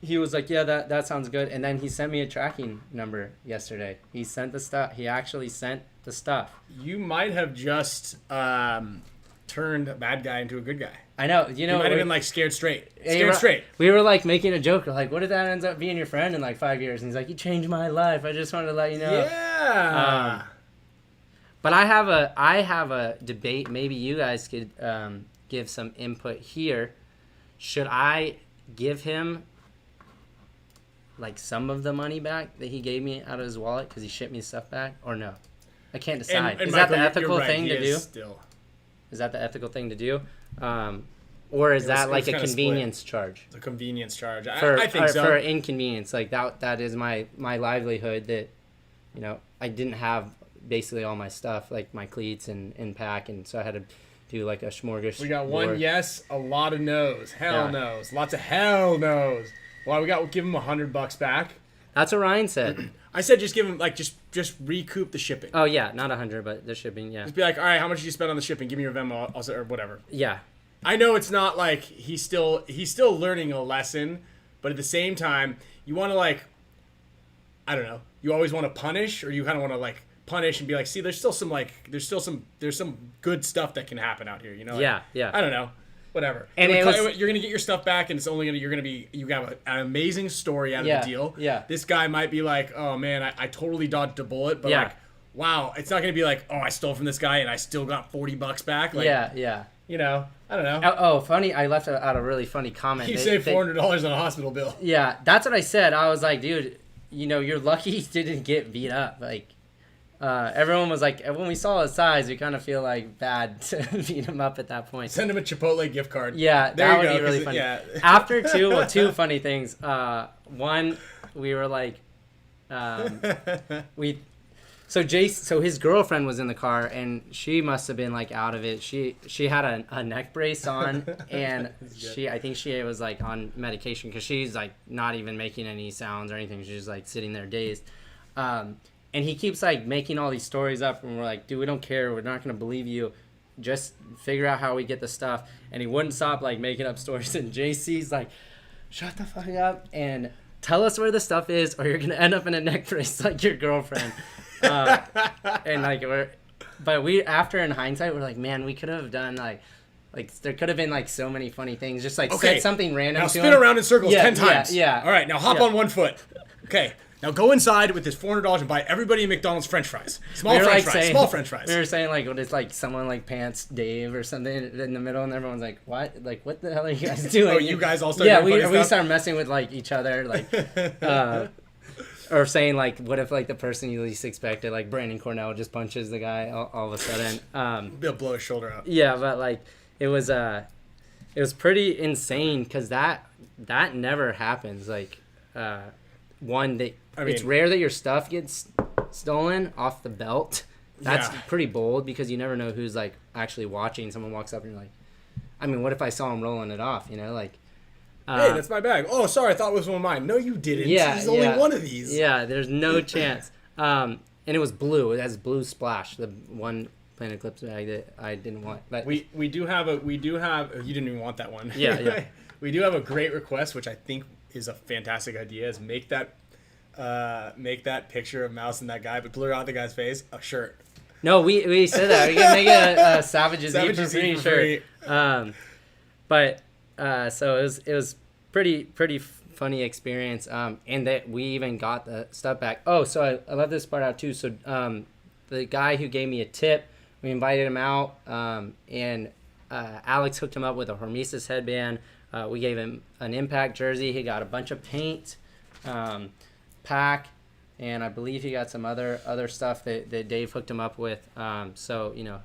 he was like, yeah, that sounds good. And then he sent me a tracking number yesterday. He sent the stuff. He actually sent the stuff. You might have just turned a bad guy into a good guy. I know. You know, He might have been like scared straight. Hey, Scared straight. We were like making a joke. We're like, what if that ends up being your friend in like 5 years? And he's like, you changed my life. I just wanted to let you know. Yeah. But I have a debate. Maybe you guys could give some input here. Should I give him like some of the money back that he gave me out of his wallet because he shipped me stuff back, or no? I can't decide. And Is Michael, that the ethical right. thing He to do? Still. Is that the ethical thing to do? Or is that like a convenience charge? It's a convenience charge. For, I think so. For inconvenience. Like that is my livelihood that, you know, I didn't have basically all my stuff, like my cleats and pack, and so I had to do like a smorgasbord. We got one yes, a lot of no's. Hell Yeah. no's. Lots of hell no's. Well, give him $100 back. That's what Ryan said. I said just give him like just recoup the shipping. Oh yeah, not 100, but the shipping, yeah. Just be like, all right, how much did you spend on the shipping? Give me your Venmo, or whatever. Yeah. I know it's not like he's still learning a lesson, but at the same time, you want to like, I don't know, you always want to punish, or you kind of want to like punish and be like, see, there's some good stuff that can happen out here, you know? Like, Yeah. I don't know, whatever. And you're gonna get your stuff back, and you got an amazing story out of the deal. Yeah. This guy might be like, oh man, I totally dodged a bullet, but Yeah. like, wow, it's not gonna be like, oh, I stole from this guy and I still got $40 back. Like, Yeah. you know, I don't know. Oh, funny. I left out a really funny comment. You saved $400 on a hospital bill. Yeah, that's what I said. I was like, dude, you know, you're lucky you didn't get beat up. Like, everyone was like, when we saw his size, we kind of feel like bad to beat him up at that point. Send him a Chipotle gift card. Yeah, There that you would go, be really 'cause funny. yeah. After two funny things. One, we were like, so his girlfriend was in the car, and she must have been like out of it. She had a neck brace on, and I think she was like on medication because she's like not even making any sounds or anything. She's just like sitting there dazed. And he keeps like making all these stories up, and we're like, dude, we don't care. We're not gonna believe you. Just figure out how we get the stuff. And he wouldn't stop like making up stories. And JC's like, shut the fuck up and tell us where the stuff is, or you're gonna end up in a neck brace like your girlfriend. And like after in hindsight, we're like, man, we could have done like there could have been like so many funny things. Just like said something random. Now to spin him. around in circles 10 times. Yeah. All right, now hop on one foot. Okay. Now go inside with this $400 and buy everybody a McDonald's French fries. Small French fries. We were saying like when it's like someone like pants Dave or something in the middle, and everyone's like, "What? Like what the hell are you guys doing?" Oh, you guys all started doing funny we stuff? started messing with like each other, like, or saying like, "What if like the person you least expected, like Brandon Cornell, just punches the guy all of a sudden?" They'll blow his shoulder out. Yeah, but like it was pretty insane because that never happens. Like, it's rare that your stuff gets stolen off the belt. That's pretty bold because you never know who's like actually watching. Someone walks up and you're like, I mean, what if I saw him rolling it off? You know, like, hey, that's my bag. Oh, sorry, I thought it was one of mine. No, you didn't. Yeah, There's only one of these. Yeah, there's no chance. And it was blue. It has blue splash. The one Planet Eclipse bag that I didn't want. But we do have. You didn't even want that one. Yeah. We do have a great request, which I think is a fantastic idea. Is make that picture of Mouse and that guy, but blur out the guy's face. A shirt. No, we said that. We can make a Savages Eat for Free shirt. So it was pretty funny experience. And that we even got the stuff back. Oh, so I love this part out too. So the guy who gave me a tip, we invited him out, and Alex hooked him up with a Hormesis headband. We gave him an Impact jersey. He got a bunch of paint, pack, and I believe he got some other stuff that Dave hooked him up with. So you know,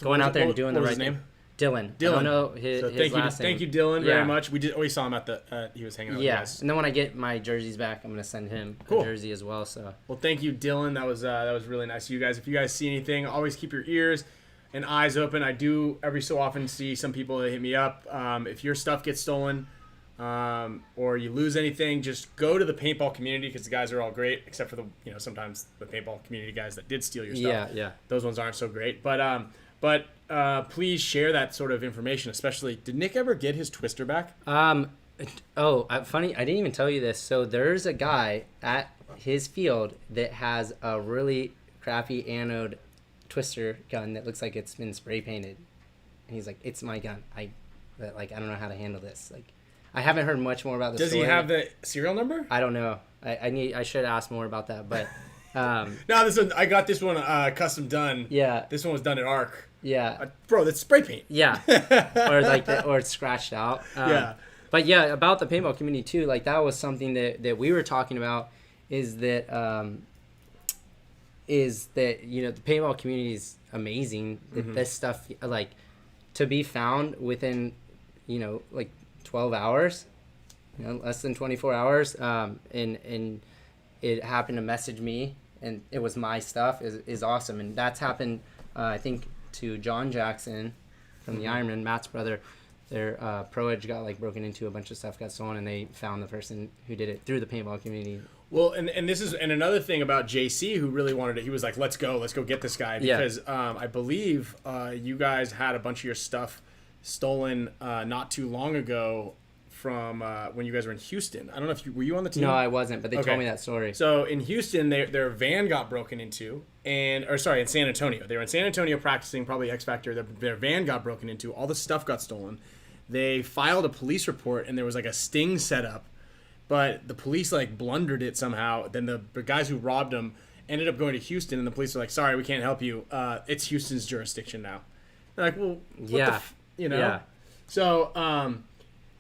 going out there and doing the right thing. Dylan. I don't know his last name. Thank you, Dylan, very much. We saw him at the. He was hanging out with us. And then when I get my jerseys back, I'm gonna send him a jersey as well. So. Well, thank you, Dylan. That was really nice of you guys. If you guys see anything, always keep your ears and eyes open. I do every so often see some people that hit me up. If your stuff gets stolen, or you lose anything, just go to the paintball community because the guys are all great, except for sometimes the paintball community guys that did steal your stuff. Yeah. Those ones aren't so great, but please share that sort of information, especially, did Nick ever get his twister back? Funny, I didn't even tell you this. So there's a guy at his field that has a really crappy anode twister gun that looks like it's been spray painted. And he's like, it's my gun. I don't know how to handle this. Like, I haven't heard much more about the story. Does he have the serial number? I don't know. I should ask more about that, but No, this one I got this one custom done. yeah, This one was done at ARC. yeah, Bro, that's spray paint. yeah, or it's scratched out. Yeah. But yeah, about the paintball community too. Like that was something that we were talking about. Is that you know, the paintball community is amazing. This stuff, like, to be found within, you know, like 12 hours, you know, less than 24 hours, and it happened to message me, and it was my stuff, is awesome. And that's happened, I think, to John Jackson from the Ironman, Matt's brother. Their Pro Edge got like broken into, a bunch of stuff got stolen, and they found the person who did it through the paintball community. Well, and this is another thing about JC, who really wanted it. He was like, let's go get this guy, because I believe you guys had a bunch of your stuff stolen not too long ago from when you guys were in Houston. I don't know if were you on the team? No, I wasn't, but they told me that story. So in Houston, their van got broken into, in San Antonio. They were in San Antonio practicing, probably X Factor. Their van got broken into. All the stuff got stolen. They filed a police report, and there was like a sting set up. But the police like blundered it somehow. Then the guys who robbed them ended up going to Houston, and the police were like, "Sorry, we can't help you. It's Houston's jurisdiction now." They're like, "Well, what you know?" Yeah. So,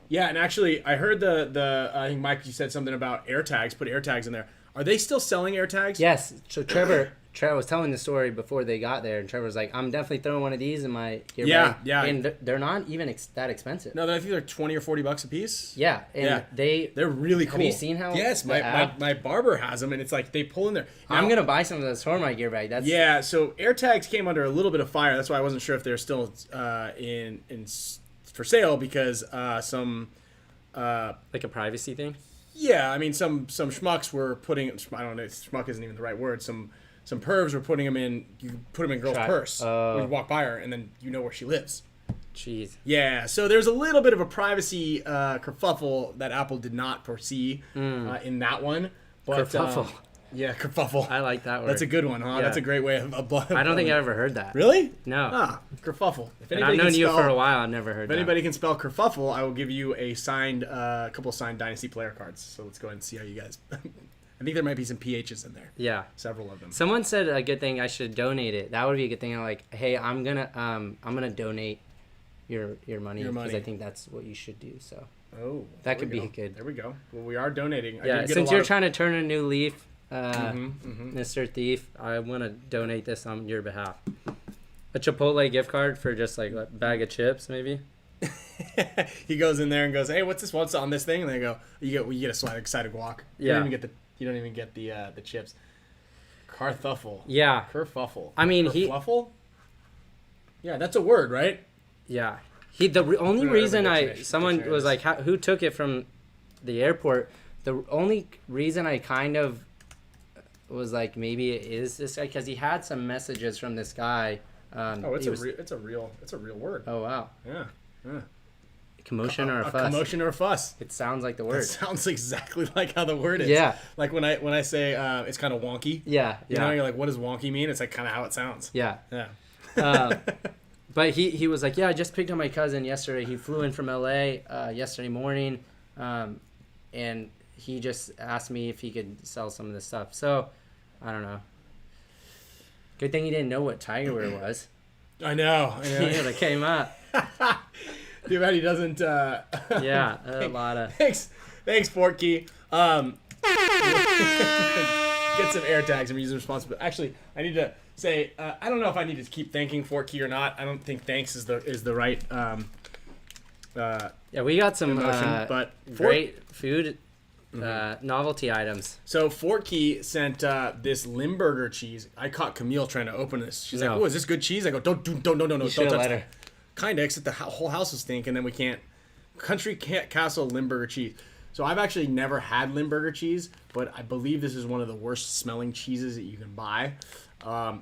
yeah, and actually, I heard I think Mike, you said something about air tags. Put air tags in there. Are they still selling air tags? Yes. So Trevor was telling the story before they got there, and Trevor was like, "I'm definitely throwing one of these in my gear bag." Yeah. And they're not even that expensive. No, I think they're $20 or $40 a piece. Yeah, and they're really cool. Have you seen how? Yes, my barber has them, and it's like they pull in there. Now, I'm gonna buy some of those for my gear bag. That's yeah. So air tags came under a little bit of fire. That's why I wasn't sure if they're still in for sale, because some like a privacy thing. yeah, I mean some schmucks were putting, I don't know, schmuck isn't even the right word. Some pervs were putting them in. You put them in girl's purse when you walk by her, and then you know where she lives. Jeez. Yeah, so there's a little bit of a privacy kerfuffle that Apple did not foresee in that one. But, Kerfuffle. Yeah, kerfuffle. I like that word. That's a good one, huh? Yeah. That's a great way of I don't think I ever heard that. Really? No. Ah, kerfuffle. If And I've known you for a while. I've never heard If that. anybody can spell kerfuffle, I will give you a couple signed Dynasty player cards. So let's go ahead and see how you guys. I think there might be some PHs in there. Yeah. Several of them. Someone said a good thing. I should donate it. That would be a good thing. I'm like, hey, I'm gonna donate your money, because I think that's what you should do. So that could be good. There we go. Well, we are donating. Yeah. Since you're trying to turn a new leaf, Mr. Thief, I want to donate this on your behalf. A Chipotle gift card for just like a bag of chips, maybe. He goes in there and goes, "Hey, what's this? What's on this thing?" And they go, "You get a side of guac. You don't even get the chips." Carthuffle. Yeah. Kerfuffle. I mean, Kerfluffle? Yeah, that's a word, right? Yeah. Only reason someone was like, who took it from the airport? The only reason I kind of was like, maybe it is this guy, because he had some messages from this guy. It's a real word. Oh wow. Yeah. Commotion or a fuss? Commotion or a fuss. It sounds like the word. It sounds exactly like how the word is. Yeah. Like when I say it's kind of wonky. Yeah. You know, you're like, what does wonky mean? It's like kind of how it sounds. Yeah. Yeah. But he was like, yeah, I just picked up my cousin yesterday. He flew in from LA yesterday morning, and he just asked me if he could sell some of this stuff. So, I don't know. Good thing he didn't know what tiger wear was. I know. He would have came up. Too bad he doesn't. Yeah, a lot of. Thanks, Fortkey. Get some air tags and use them responsibly. Actually, I need to say, I don't know if I need to keep thanking Fortkey or not. I don't think thanks is the right. Yeah, we got some emotion, but great food novelty items. So Fortkey sent this Limburger cheese. I caught Camille trying to open this. She's like, "Oh, is this good cheese?" I go, "Don't touch her. Kind of, except the whole house will stink, and then we can't. Country Castle Limburger cheese. So I've actually never had Limburger cheese, but I believe this is one of the worst smelling cheeses that you can buy.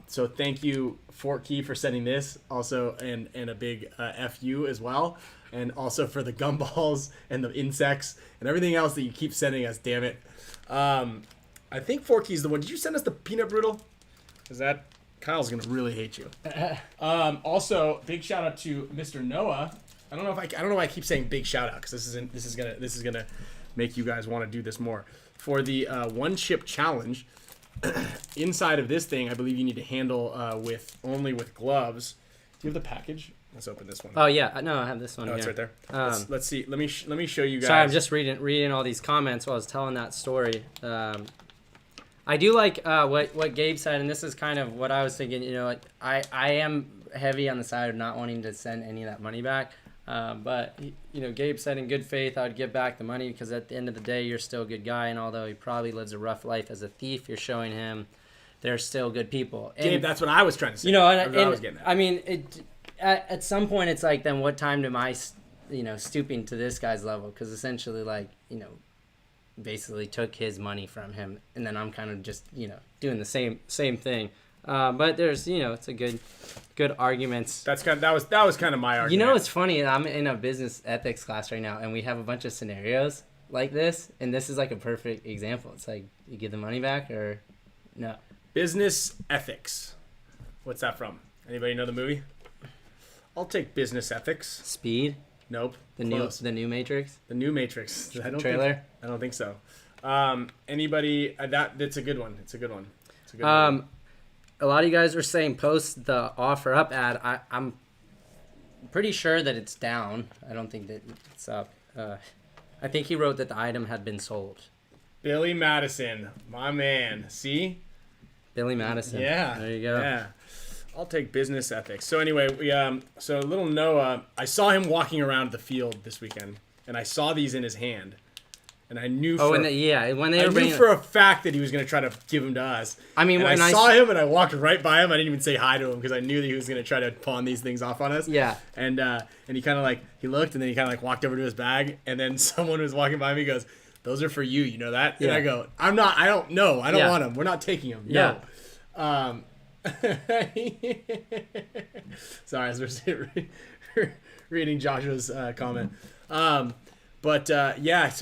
So thank you, Fortkey, for sending this. Also, and a big FU as well. And also for the gumballs and the insects and everything else that you keep sending us, damn it. I think Fortkey's the one. Did you send us the peanut brittle? Is that Kyle's gonna really hate you. Also, big shout out to Mr. Noah. I don't know why I keep saying big shout out because this is gonna make you guys want to do this more. For the one chip challenge, inside of this thing, I believe you need to handle only with gloves. Do you have the package? Let's open this one. Oh yeah, no, I have this one. Oh, it's right there. Let's see. Let me show you guys. Sorry, I'm just reading all these comments while I was telling that story. I do like what Gabe said, and this is kind of what I was thinking. You know, I am heavy on the side of not wanting to send any of that money back. But you know, Gabe said in good faith I would give back the money because at the end of the day, you're still a good guy, and although he probably lives a rough life as a thief, you're showing him they're still good people. And, Gabe, that's what I was trying to say. You know, I was getting at. I mean, at some point, it's like, then what time am I, you know, stooping to this guy's level? Because essentially, like, you know, basically took his money from him, and then I'm kind of just, you know, doing the same thing. But there's, you know, it's a good arguments. That was kind of my argument. You know, it's funny. I'm in a business ethics class right now, and we have a bunch of scenarios like this, and this is like a perfect example. It's like, you give the money back or no? Business ethics. What's that from? Anybody know the movie? I'll take business ethics. Speed. Nope. The new Matrix. The new Matrix. Trailer. I don't think so. Anybody? That's a good one. It's a good one. One. A lot of you guys were saying post the offer up ad. I'm pretty sure that it's down. I don't think that it's up. I think he wrote that the item had been sold. Billy Madison, my man. See? Billy Madison. Yeah. There you go. Yeah. I'll take business ethics. So anyway, so little Noah, I saw him walking around the field this weekend, and I saw these in his hand, and I knew. When they were bringing, for a fact that he was going to try to give them to us. I mean, when I saw him and I walked right by him, I didn't even say hi to him because I knew that he was going to try to pawn these things off on us. Yeah. And he kind of he looked, and then he kind of walked over to his bag, and then someone was walking by me, and goes, "Those are for you, you know that?" Yeah. And I go, I don't know. I don't want them. We're not taking them. Yeah. No. Sorry, I was reading Joshua's comment. So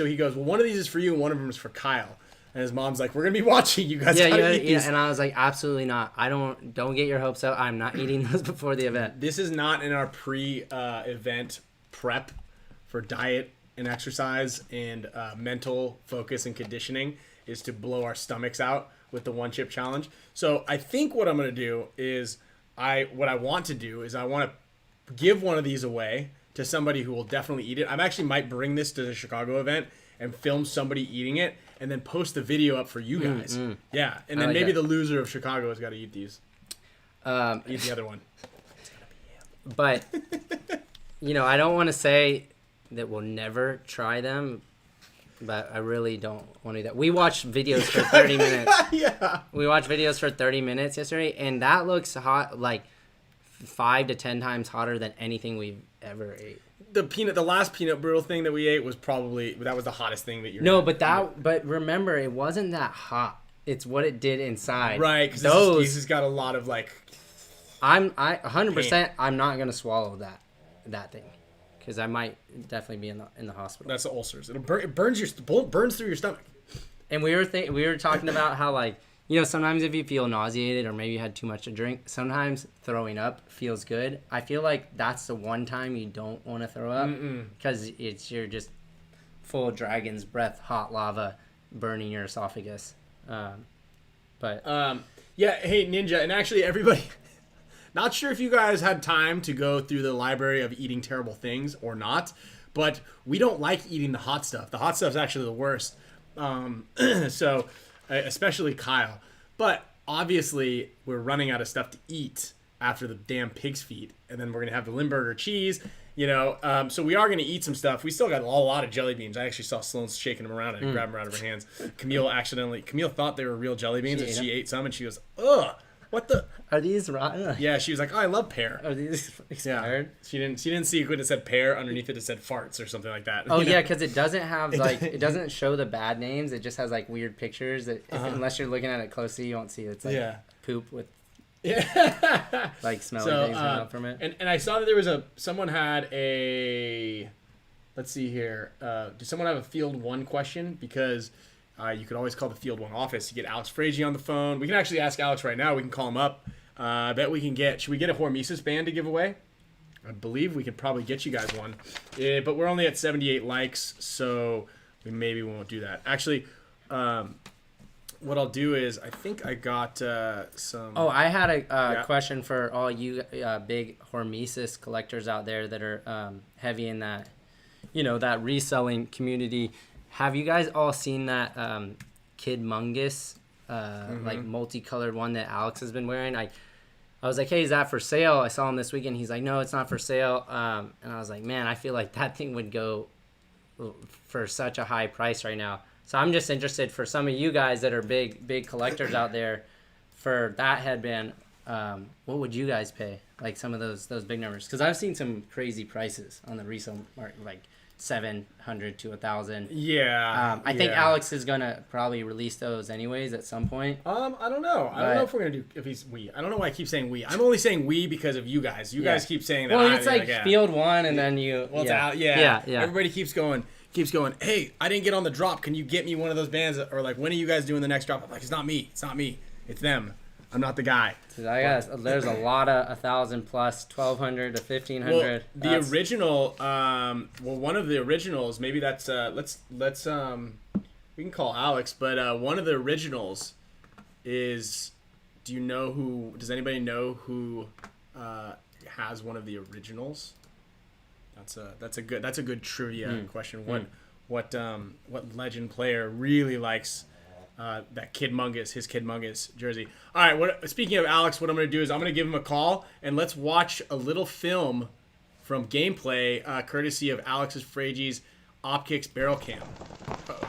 he goes, well, one of these is for you and one of them is for Kyle. And his mom's like, we're going to be watching. You guys gotta eat these. And I was like, absolutely not. Don't get your hopes up. I'm not eating those before the event. This is not in our event prep for diet and exercise and mental focus and conditioning is to blow our stomachs out with the one chip challenge. So I think what I'm going to do is I want to give one of these away to somebody who will definitely eat it. I actually might bring this to the Chicago event and film somebody eating it and then post the video up for you guys. Yeah. And then maybe the loser of Chicago has got to eat these. Eat the other one. But, you know, I don't want to say that we'll never try them, but I really don't want to do that. We watched videos for 30 minutes. Yeah. We watched videos for 30 minutes yesterday, and that looks hot, like 5 to 10 times hotter than anything we've ever ate. The last peanut brittle thing that we ate was that was the hottest thing that you. No, but remember, it wasn't that hot. It's what it did inside. Right, because this has got a lot of like. I 100%. I'm not gonna swallow that thing. Because I might definitely be in the hospital. That's the ulcers. It burns through your stomach. And we were talking about how, like, you know, sometimes if you feel nauseated or maybe you had too much to drink, sometimes throwing up feels good. I feel like that's the one time you don't want to throw up because you're just full of dragon's breath, hot lava burning your esophagus. Yeah, hey Ninja, and actually everybody. Not sure if you guys had time to go through the library of eating terrible things or not, but we don't like eating the hot stuff. The hot stuff's actually the worst. So, especially Kyle. But obviously, we're running out of stuff to eat after the damn pig's feet, and then we're gonna have the Limburger cheese. You know, so we are gonna eat some stuff. We still got a lot of jelly beans. I actually saw Sloan shaking them around and grabbed them out of her hands. Camille thought they were real jelly beans, and she ate some, and she goes, "Ugh. What the? Are these rotten? Yeah, she was like, "Oh, I love pear." Are these expired? Yeah. She didn't see when it said pear underneath it said farts or something like that. Oh yeah, because it doesn't have it doesn't show the bad names. It just has like weird pictures that unless you're looking at it closely, you won't see it. It's like poop with like smelly things coming out from it. And I saw that there was someone had a let's see here. Does someone have a Field 1 question? Because you could always call the Field 1 office to get Alex Fragi on the phone. We can actually ask Alex right now. We can call him up. I bet we can get. Should we get a Hormesis band to give away? I believe we could probably get you guys one. But we're only at 78 likes, so we maybe won't do that. Actually, what I'll do is I think I got some. Oh, I had a question for all you big Hormesis collectors out there that are heavy in that, that reselling community. Have you guys all seen that Kid Mungus, like multicolored one that Alex has been wearing? I was like, hey, is that for sale? I saw him this weekend. He's like, no, it's not for sale. And I was like, man, I feel like that thing would go for such a high price right now. So I'm just interested for some of you guys that are big collectors out there for that headband. What would you guys pay? Like some of those big numbers? Because I've seen some crazy prices on the resale market, like 700 to 1,000. Yeah. I think Alex is gonna probably release those anyways at some point. I don't know. I don't know if we're gonna do if he's we. I don't know why I keep saying we. I'm only saying we because of you guys. You guys keep saying that. Well, it's like field one, and then you. Well, it's out. Yeah. Everybody keeps going. Hey, I didn't get on the drop. Can you get me one of those bands? Or like, when are you guys doing the next drop? I'm like, it's not me. It's them. I'm not the guy. There's a lot of 1,000 plus, 1,200 to 1,500. Well, the original, one of the originals, maybe that's let's we can call Alex, but one of the originals is. Does anybody know who has one of the originals? That's a good trivia question. What legend player really likes that Kid Mungus, his Kid Mungus jersey? All right. Speaking of Alex, what I'm going to do is I'm going to give him a call and let's watch a little film from gameplay, courtesy of Alex Fragi's OPKIX barrel cam. Uh-oh.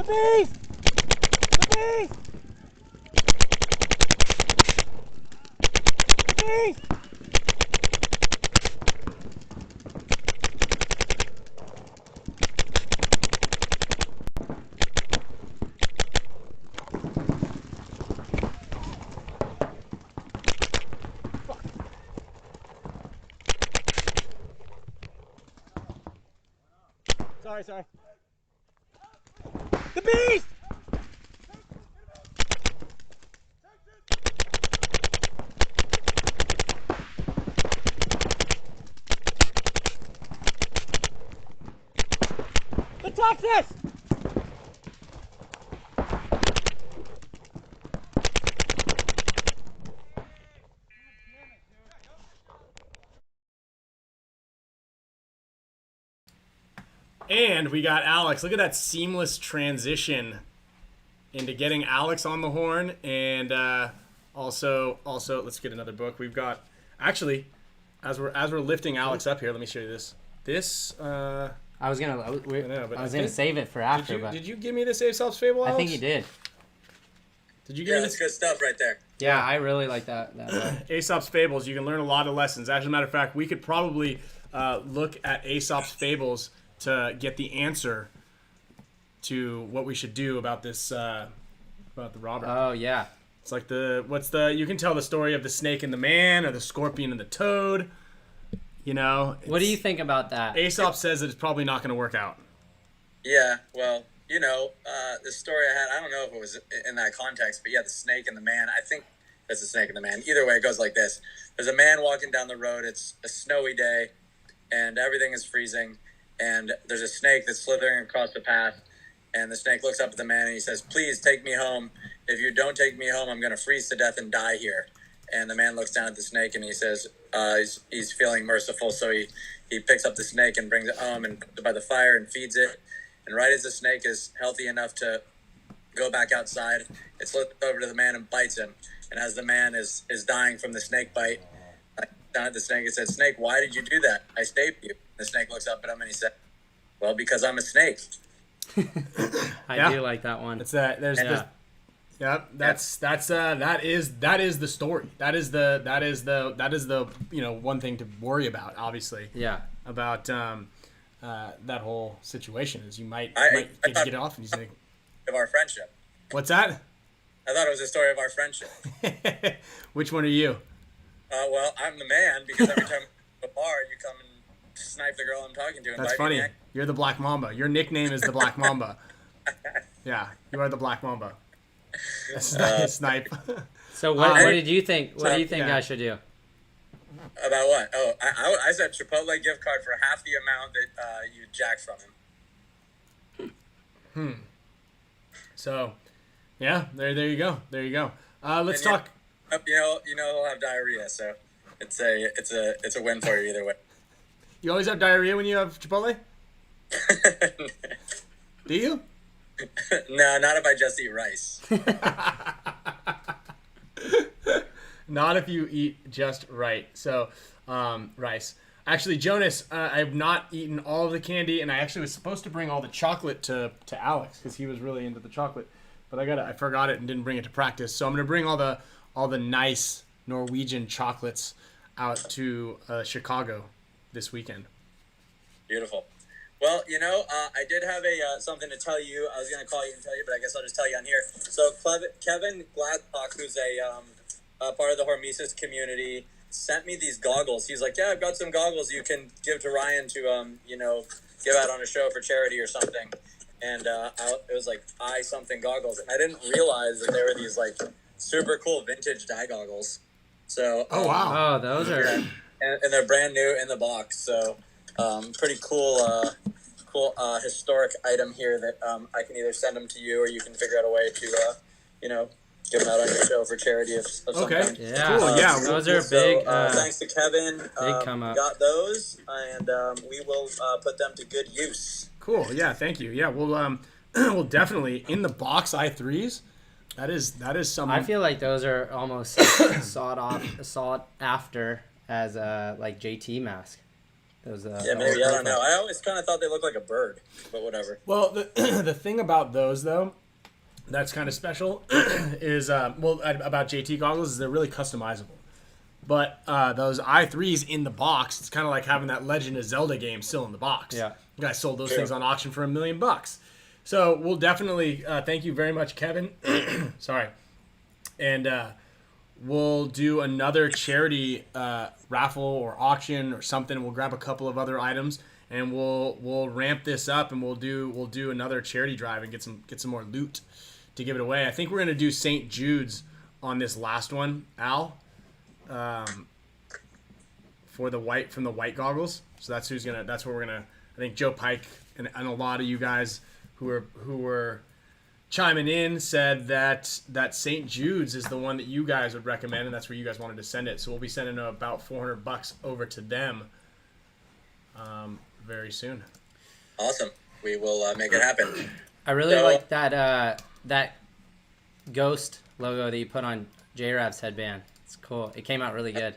beast! The beast! The beast! Sorry. The beast! The Texas! And we got Alex. Look at that seamless transition into getting Alex on the horn. And also, let's get another book. We've got, actually, as we're lifting Alex up here, let me show you this. I was gonna save it for after. Did you give me this Aesop's Fable, Alex? I think you did. Did you give me this? That's good stuff right there. Yeah, I really like that. Aesop's Fables. You can learn a lot of lessons. As a matter of fact, we could probably look at Aesop's Fables to get the answer to what we should do about this about the robber. Oh yeah. It's like you can tell the story of the snake and the man, or the scorpion and the toad. You know. What do you think about that? Aesop says that it's probably not going to work out. Yeah, well, the story I had, I don't know if it was in that context, but yeah, the snake and the man, I think that's the snake and the man. Either way, it goes like this. There's a man walking down the road. It's a snowy day, and everything is freezing, and there's a snake that's slithering across the path, and the snake looks up at the man, and he says, "Please take me home. If you don't take me home, I'm going to freeze to death and die here." And the man looks down at the snake, and he says, he's feeling merciful, so he picks up the snake and brings it home and by the fire and feeds it. And right as the snake is healthy enough to go back outside, it slips over to the man and bites him. And as the man is dying from the snake bite, I looked down at the snake and said, "Snake, why did you do that? I saved you." The snake looks up at him and he said, "Well, because I'm a snake." I do like that one. It's that. There's Yeah. Yep, that is the story. That is the one thing to worry about, obviously. Yeah. About that whole situation is you might I get it off and you say, Of our friendship. "What's that?" I thought it was a story of our friendship. Which one are you? Well, I'm the man because every time I go to the bar, you come and snipe the girl I'm talking to. And That's bite me funny. in the neck. You're the Black Mamba. Your nickname is the Black Mamba. Yeah, you are the Black Mamba. Snipe. So what did you think? What do you think yeah. I should do? About what? Oh, I said Chipotle gift card for half the amount that you jacked from him. So, yeah, there you go. There you go. Let's And talk. You know he'll have diarrhea, so it's a win for you either way. You always have diarrhea when you have Chipotle? Do you? No, not if I just eat rice. Not if you eat just right. So, rice. Actually, Jonas, I've not eaten all of the candy, and I actually was supposed to bring all the chocolate to Alex because he was really into the chocolate, but I forgot it and didn't bring it to practice. So I'm gonna bring all the nice Norwegian chocolates out to Chicago this weekend. Beautiful. Well, I did have something to tell you. I was going to call you and tell you, but I guess I'll just tell you on here. So Kevin Gladbach, who's a part of the Hormesis community, sent me these goggles. He's like, "Yeah, I've got some goggles you can give to Ryan to, give out on a show for charity or something." And it was like something goggles, and I didn't realize that there were these like super cool vintage dye goggles. So Oh wow! Oh, those are. and they're brand new in the box. So pretty cool. Cool historic item here that I can either send them to you or you can figure out a way to, give them out on your show for charity of some Okay. kind. Yeah. Cool. Yeah. Those are So, big. thanks to Kevin. big come up. Got those, and we will put them to good use. Cool. Yeah. Thank you. Yeah. We'll we'll definitely in the box i3s. That is some. I feel like those are almost sought after as a like JT mask. Those. Yeah, maybe. I don't know. I always kind of thought they looked like a bird, but whatever. Well, the thing about those though, that's kind of special, is about JT goggles is they're really customizable. But those i3s in the box, it's kind of like having that Legend of Zelda game still in the box. Yeah. You guys sold those things on auction for $1 million. So we'll definitely thank you very much, Kevin. Sorry, and we'll do another charity raffle or auction or something. We'll grab a couple of other items and we'll ramp this up and we'll do another charity drive and get some more loot to give it away. I think we're gonna do St. Jude's on this last one, Al, for the white goggles. So that's what we're gonna. I think Joe Pike and a lot of you guys who were chiming in said that St. Jude's is the one that you guys would recommend, and that's where you guys wanted to send it. So we'll be sending about $400 over to them very soon. Awesome. We will make it happen. I really like that ghost logo that you put on J-Rab's headband. It's cool. It came out really good.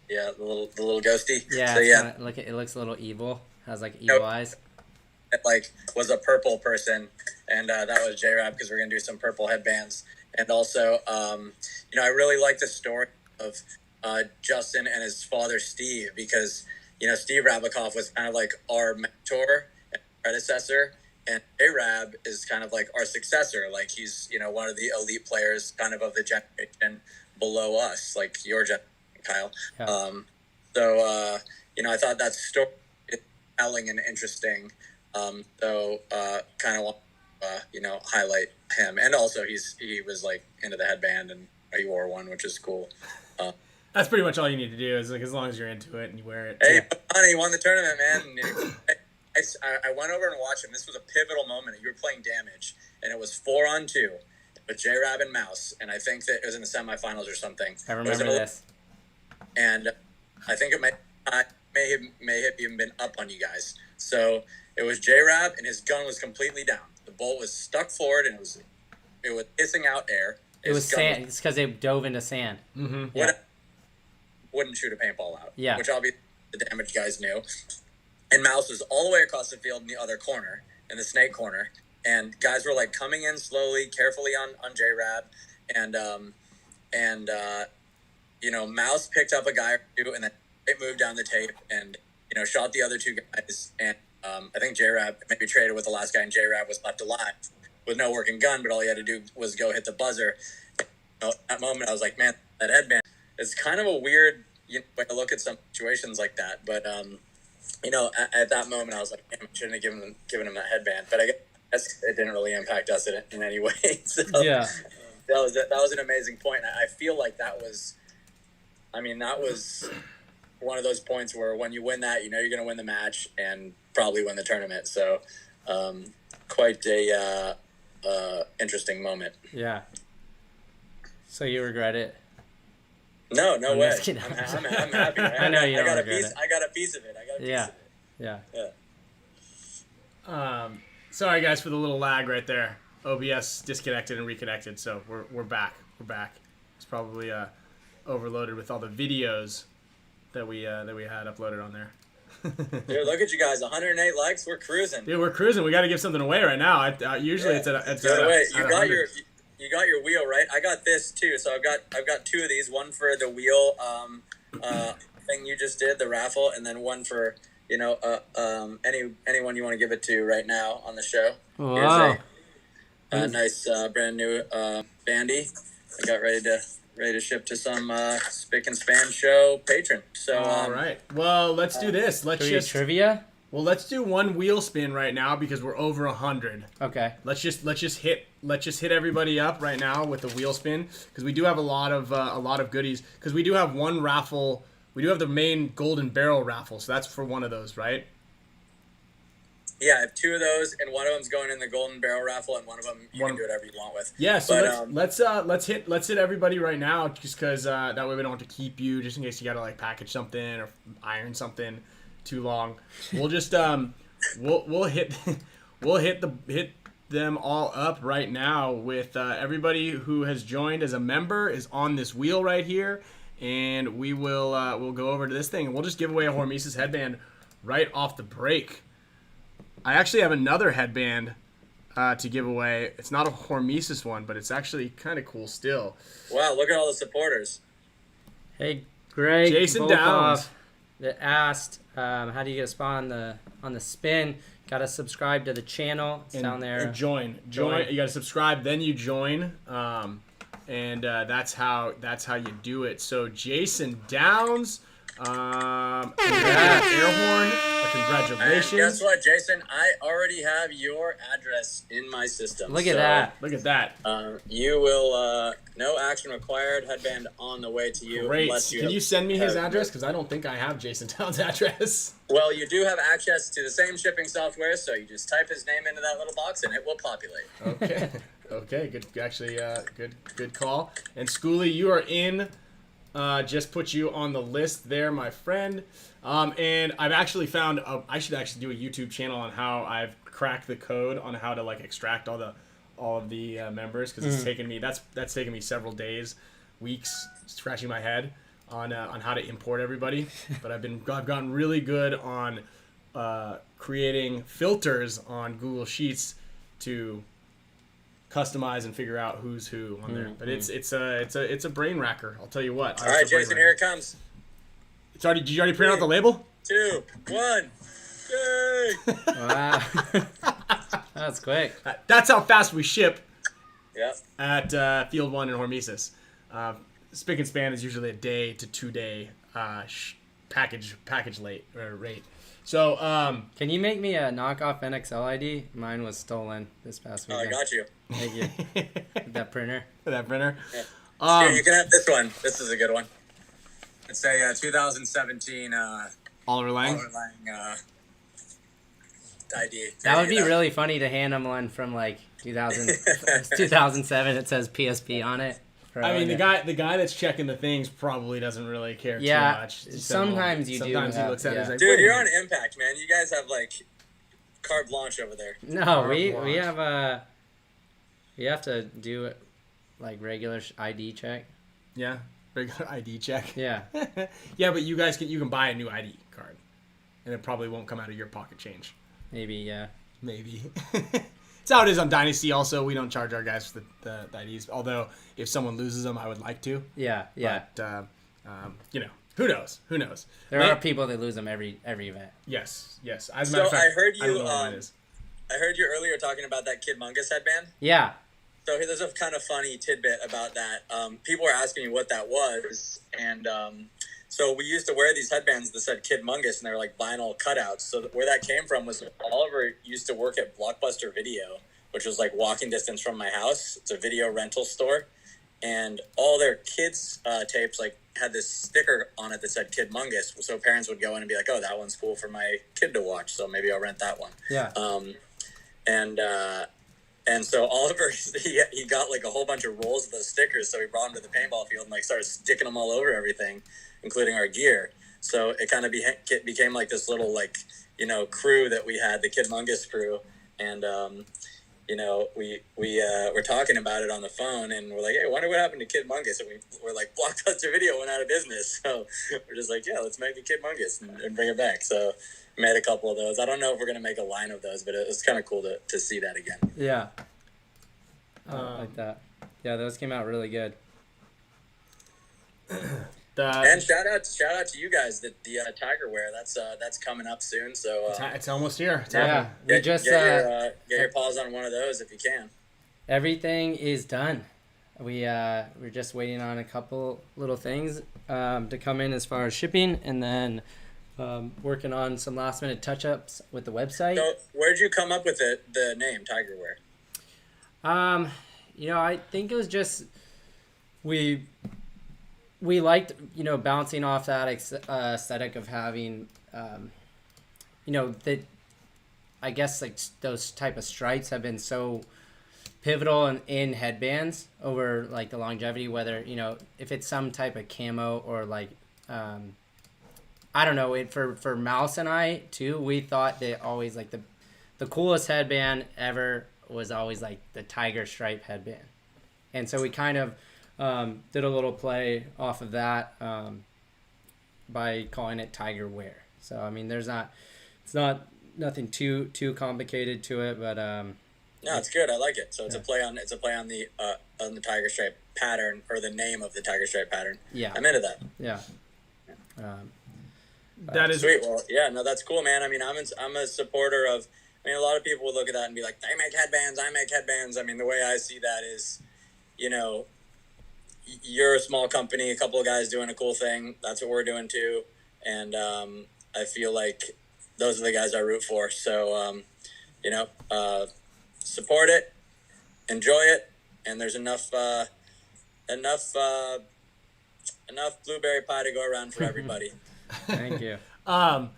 Yeah, the little ghosty. Yeah. So, yeah. It looks a little evil. Has like evil eyes. It was a purple person, and that was J-Rab because we're gonna do some purple headbands. And also, I really like the story of Justin and his father Steve because Steve Rabikoff was kind of like our mentor and predecessor, and J-Rab is kind of like our successor. Like he's one of the elite players, kind of the generation below us, like your generation, Kyle. Yeah. I thought that story is telling and interesting. Kind of want to, highlight him. And also he was like into the headband and he wore one, which is cool. That's pretty much all you need to do is like as long as you're into it and you wear it. Hey, honey, you won the tournament, man. I went over and watched him. This was a pivotal moment. You were playing damage and it was 4-on-2 with J-Rab and Mouse. And I think that it was in the semifinals or something. I remember this. And I think it may have even been up on you guys. So It was J-Rab, and his gun was completely down. The bolt was stuck forward, and it was hissing out air. It was sand. It's because they dove into sand. Mm-hmm. Yeah. Wouldn't shoot a paintball out. Yeah. Which obviously the damage guys knew. And Mouse was all the way across the field in the other corner, in the snake corner. And guys were like coming in slowly, carefully on J-Rab. And Mouse picked up a guy or two, and then it moved down the tape and, shot the other two guys. And I think J-Rab maybe traded with the last guy, and J-Rab was left alive with no working gun, but all he had to do was go hit the buzzer. At that moment, I was like, man, that headband. It's kind of a weird way to look at some situations like that. But, at that moment, I was like, damn, I shouldn't have given him that headband. But I guess it didn't really impact us in any way. So, yeah. That was an amazing point. I feel like that was one of those points where when you win that, you're going to win the match and probably win the tournament. So quite a interesting moment. Yeah. So you regret it? No I'm way. just kidding. I'm happy. I know you don't regret it. I got a piece of it. Yeah. Sorry guys for the little lag right there. OBS disconnected and reconnected, so we're back. It's probably overloaded with all the videos that we had uploaded on there. Dude, look at you guys! 108 likes. We're cruising. Dude, we're cruising. We got to give something away right now. Usually it's at You got your wheel, right? I got this too. So I've got two of these. One for the wheel thing you just did, the raffle, and then one for anyone you want to give it to right now on the show. Wow. Here's a nice brand new bandy. I got ready to ship to some Spic and Span Show patron. So all right. Well, let's do this. Let's just trivia. Well, let's do one wheel spin right now because we're over 100. Okay. Let's just hit everybody up right now with the wheel spin because we do have a lot of goodies because we do have one raffle. We do have the main golden barrel raffle, so that's for one of those, right? Yeah, I have two of those, and one of them's going in the golden barrel raffle, and one of them you can do whatever you want with. Yeah, so let's hit everybody right now, just because that way we don't have to keep you, just in case you gotta like package something or iron something too long. We'll just we'll hit them all up right now with everybody who has joined as a member is on this wheel right here, and we'll go over to this thing and we'll just give away a Hormesis headband right off the break. I actually have another headband to give away. It's not a Hormesis one, but it's actually kind of cool still. Wow, look at all the supporters. Hey, Greg. Jason Volkov Downs. that asked, how do you get a spot on the spin? Got to subscribe to the channel. It's down there. And join. You got to subscribe, then you join. And that's how you do it. So Jason Downs, air horn. Congratulations. And guess what, Jason? I already have your address in my system. Look at that. Look at that. You will, no action required, headband on the way to you. Great. Can you send me his address? Because I don't think I have Jason Downs' address. Well, you do have access to the same shipping software, so you just type his name into that little box and it will populate. Okay. Okay, good. Actually, good call. And Schoolie, you are in. Just put you on the list there, my friend. And I've actually found I should actually do a YouTube channel on how I've cracked the code on how to like extract all of the members because it's taken me that's taken me several days, weeks scratching my head on how to import everybody. But I've gotten really good on creating filters on Google Sheets to customize and figure out who's who on there. But it's a brain racker. I'll tell you what. All right, Jason, here it comes. Did you already print out the label? 2, 1, yay! Wow. That's quick. That's how fast we ship. Yep. At Field 1 in Hormesis. Spic and Span is usually a day to 2 day package rate. So can you make me a knockoff NXL ID? Mine was stolen this past weekend. I got you. Thank you. That printer. that printer. Yeah. Here, you can have this one. This is a good one. It's a 2017 Oliver Lang ID. That would be really funny to hand him one from like 2007. It says PSP on it. I mean, the guy that's checking the things probably doesn't really care too much. Sometimes you do. Sometimes he looks at it and is like, dude, you're on Impact, man. You guys have like carte blanche over there. No, we blanche. have to do it like regular ID check. Yeah, regular ID check. Yeah. Yeah, but you can buy a new ID card, and it probably won't come out of your pocket change. Maybe, yeah. Maybe. It's how it is on Dynasty. Also, we don't charge our guys for the IDs. Although, if someone loses them, I would like to. Yeah, yeah. But, who knows? Who knows? There are people that lose them every event. Yes. As a matter So of fact, I heard I don't you. know what mine is. I heard you earlier talking about that Kid Mungus headband. Yeah. So there's a kind of funny tidbit about that. People were asking me what that was, and so we used to wear these headbands that said Kid Mungus, and they were like vinyl cutouts. So where that came from was Oliver used to work at Blockbuster Video, which was like walking distance from my house. It's a video rental store, and all their kids' tapes like had this sticker on it that said Kid Mungus. So parents would go in and be like, "Oh, that one's cool for my kid to watch, so maybe I'll rent that one." Yeah. And so Oliver, he got like a whole bunch of rolls of those stickers. So he brought them to the paintball field and like started sticking them all over everything, including our gear. So it kind of became like this little crew that we had, the Kid Mungus crew. And, we were talking about it on the phone, and we're like, hey, I wonder what happened to Kid Mungus. And we're like, Blockbuster Video went out of business. So we're just like, yeah, let's make a Kid Mungus and bring it back. So made a couple of those. I don't know if we're going to make a line of those, but it was kind of cool to see that again. Yeah. Like that. Yeah, those came out really good. And shout out to you guys that the Tiger Wear that's coming up soon. So It's almost here. It's Yeah. happening. We just get your paws on one of those if you can. everything is done. We're just waiting on a couple little things to come in as far as shipping, and then working on some last minute touch ups with the website. So where'd you come up with the name Tiger Wear? I think it was just we liked bouncing off that aesthetic of having that I guess like those type of stripes have been so pivotal in headbands over like the longevity, whether if it's some type of camo or like I don't know, for Mouse and I too, we thought that always like the coolest headband ever was always like the tiger stripe headband. And so we kind of did a little play off of that by calling it Tiger Wear. So I mean, it's not nothing too complicated to it, but no, it's good. I like it. So it's a play on the tiger stripe pattern, or the name of the tiger stripe pattern. Yeah, I'm into that. Yeah. That is Sweet. Well, yeah, no, that's cool, man. I mean, I'm a supporter of. I mean, a lot of people would look at that and be like, I make headbands. I mean, the way I see that is, you're a small company, a couple of guys doing a cool thing. That's what we're doing too. And I feel like those are the guys I root for. So, support it, enjoy it, and there's enough blueberry pie to go around for everybody. Thank you. I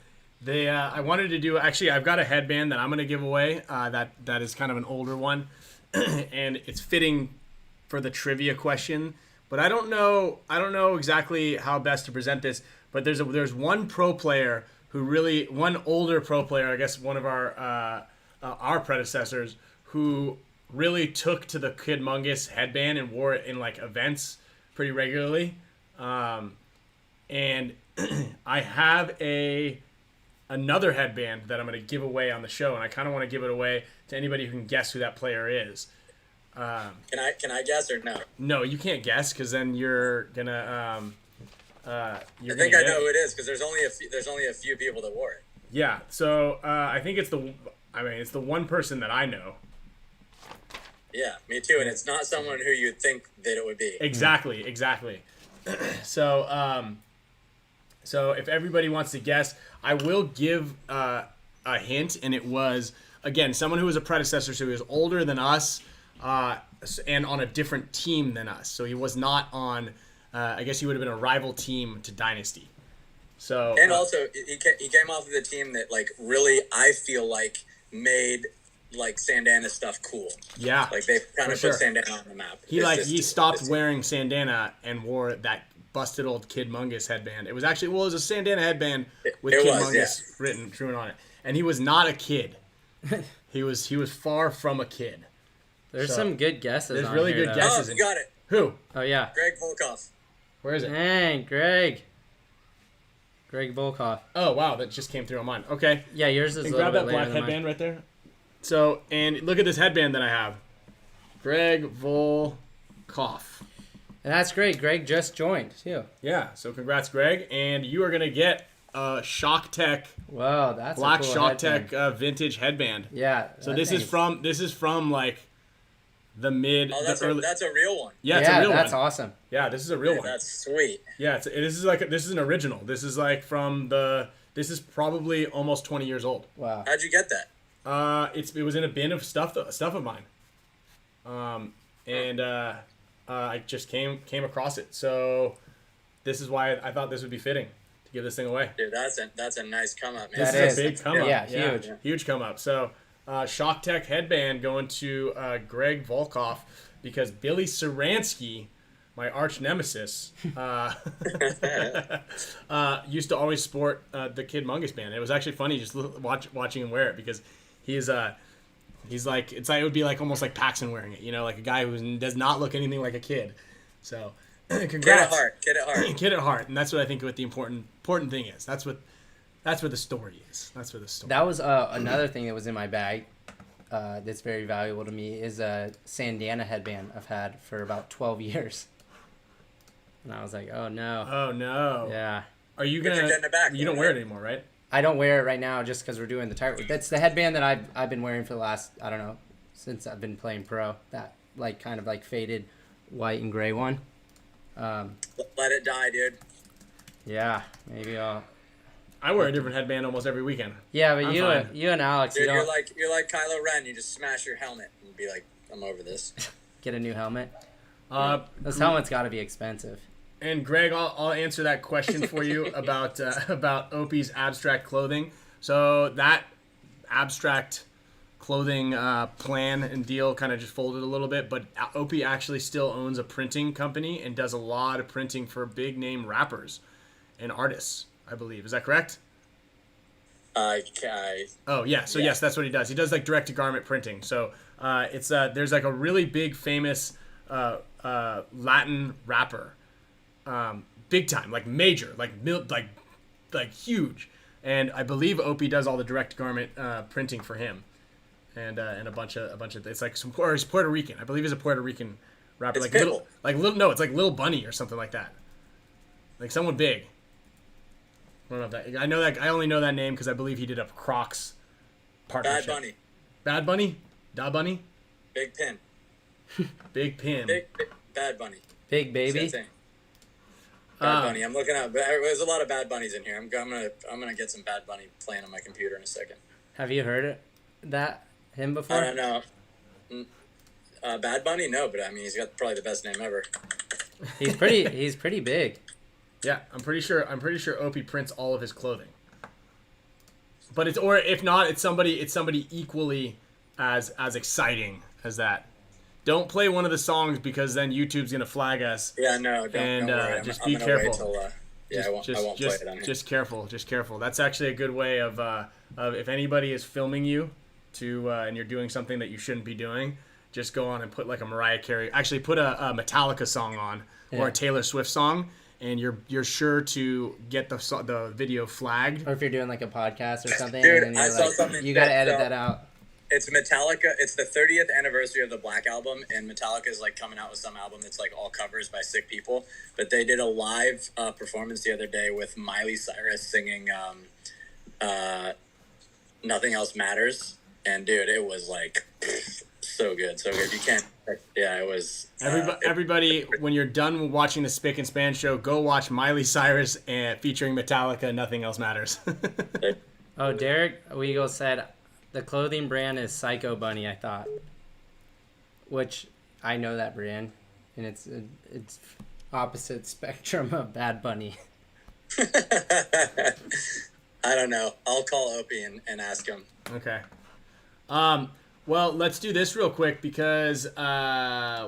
wanted to do, actually, I've got a headband that I'm going to give away that is kind of an older one, and it's fitting for the trivia question, but I don't know exactly how best to present this, but there's one pro player one older pro player, I guess one of our predecessors, who really took to the Kid Mungus headband and wore it in like events pretty regularly. And I have another headband that I'm going to give away on the show, and I kind of want to give it away to anybody who can guess who that player is. Can I guess or no? No, you can't guess, because then you're gonna. I think I know who it is, because there's only a few people that wore it. Yeah, so I think it's the one person that I know. Yeah, me too, and it's not someone who you'd think that it would be. Exactly. So if everybody wants to guess, I will give a hint, and it was, again, someone who was a predecessor, so he was older than us, and on a different team than us. So he was not on, I guess he would have been a rival team to Dynasty. So and also, he came off of the team that, like, really, I feel like, made, like, Sandana stuff cool. Yeah. Like, they kind of sure. put Sandana on the map. He stopped wearing Sandana and wore that busted old Kid Mungus headband. It was a Sandana headband with Kid Mungus written on it. And he was not a kid. He was far from a kid. There's So, some good guesses. there's on really here, good though. guesses. Oh, you got it. Who? Oh yeah. Greg Volkov. Where is it? Dang, Greg. Greg Volkov. Oh wow, that just came through on mine. Okay. Yeah, yours is And a little grab bit that later black than mine. headband right there. So, and look at this headband that I have. Greg Volkov. And that's great. Greg just joined too. Yeah, so congrats, Greg. And you are going to get a Shock Tech, Wow, that's black a cool Shock headband. Tech vintage headband. Yeah. So that this is thing's- from like the mid, Oh, the early. that's a real one. Yeah, it's a real that's one. awesome. Yeah, this is a real one. That's sweet. Yeah, this is an original. This is like this is probably almost 20 years old. Wow. How'd you get that? It was in a bin of stuff of mine. I just came across it. So this is why I thought this would be fitting to give this thing away. Dude, that's a nice come up, man. This That is is. a big come up. Yeah, huge. Huge come up. So Shock Tech headband going to Greg Volkov because Billy Saransky, my arch nemesis, used to always sport the Kid Mungus band. It was actually funny just watching him wear it because he's like it would be like almost like Paxton wearing it, like a guy who does not look anything like a kid. So congrats, Kid at heart. Kid at heart, and that's what I think what the important thing is. That's where the story is. That's where the story. That was another thing that was in my bag that's very valuable to me is a Sandana headband I've had for about 12 years. And I was like, oh no. Oh no. Yeah. Are you But gonna? you're getting it back, You don't though, wear it right? anymore, right? I don't wear it right now just because we're doing the tight. That's the headband that I've been wearing for the last, I don't know, since I've been playing pro. That like kind of like faded white and gray one. Let it die, dude. Yeah, maybe I'll. I wear a different headband almost every weekend. Yeah, but I'm you fine. and Alex, Dude, you don't you're like Kylo Ren. You just smash your helmet and be like, I'm over this. get a new helmet. Mm-hmm. Those helmets got to be expensive. And Greg, I'll answer that question for you about Opie's abstract clothing. So that abstract clothing plan and deal kind of just folded a little bit, but Opie actually still owns a printing company and does a lot of printing for big name rappers and artists, I believe. Is that correct? Oh yeah, so Yeah. yes, that's what he does. He does like direct to garment printing. So it's there's like a really big famous Latin rapper, big time, like major, like huge, and I believe Opie does all the direct garment printing for him, and a bunch of it's like or he's Puerto Rican. I believe he's a Puerto Rican rapper, It's like Pitbull. no, it's like Lil Bunny or something like that, like someone big. I don't know if that. I know that. I only know that name because I believe he did a Crocs partnership. Bad Bunny. Bad Bunny. Da Bunny. Big Pin. Big Pin. Big Bad Bunny. Big baby. Same thing. Bad Bunny. I'm looking up. There's a lot of Bad Bunnies in here. I'm gonna get some Bad Bunny playing on my computer in a second. Have you heard him before? I don't know. Bad Bunny? No, but I mean he's got probably the best name ever. He's pretty big. Yeah, I'm pretty sure Opie prints all of his clothing. But if not, it's somebody equally as exciting as that. Don't play one of the songs because then YouTube's gonna flag us. Yeah, no, don't worry. Just I'm be gonna careful. Wait till, I won't play it on here. Just careful. That's actually a good way of if anybody is filming you and you're doing something that you shouldn't be doing, just go on and put like a Mariah Carey. Actually, put a Metallica song on or a Taylor Swift song, and you're sure to get the video flagged. Or if you're doing like a podcast or something, Dude, and I you're saw like, something you gotta that, edit that out. It's Metallica. It's the 30th anniversary of the Black Album, and Metallica is like coming out with some album that's like all covers by sick people. But they did a live performance the other day with Miley Cyrus singing "Nothing Else Matters," and dude, it was like so good. You can't. Yeah, it was. Everybody, when you're done watching the Spic and Span show, go watch Miley Cyrus featuring Metallica. Nothing Else Matters. Oh, Derek Weagle said the clothing brand is Psycho Bunny. I thought, which I know that brand, and it's opposite spectrum of Bad Bunny. I don't know. I'll call Opie and ask him. Okay. Well, let's do this real quick because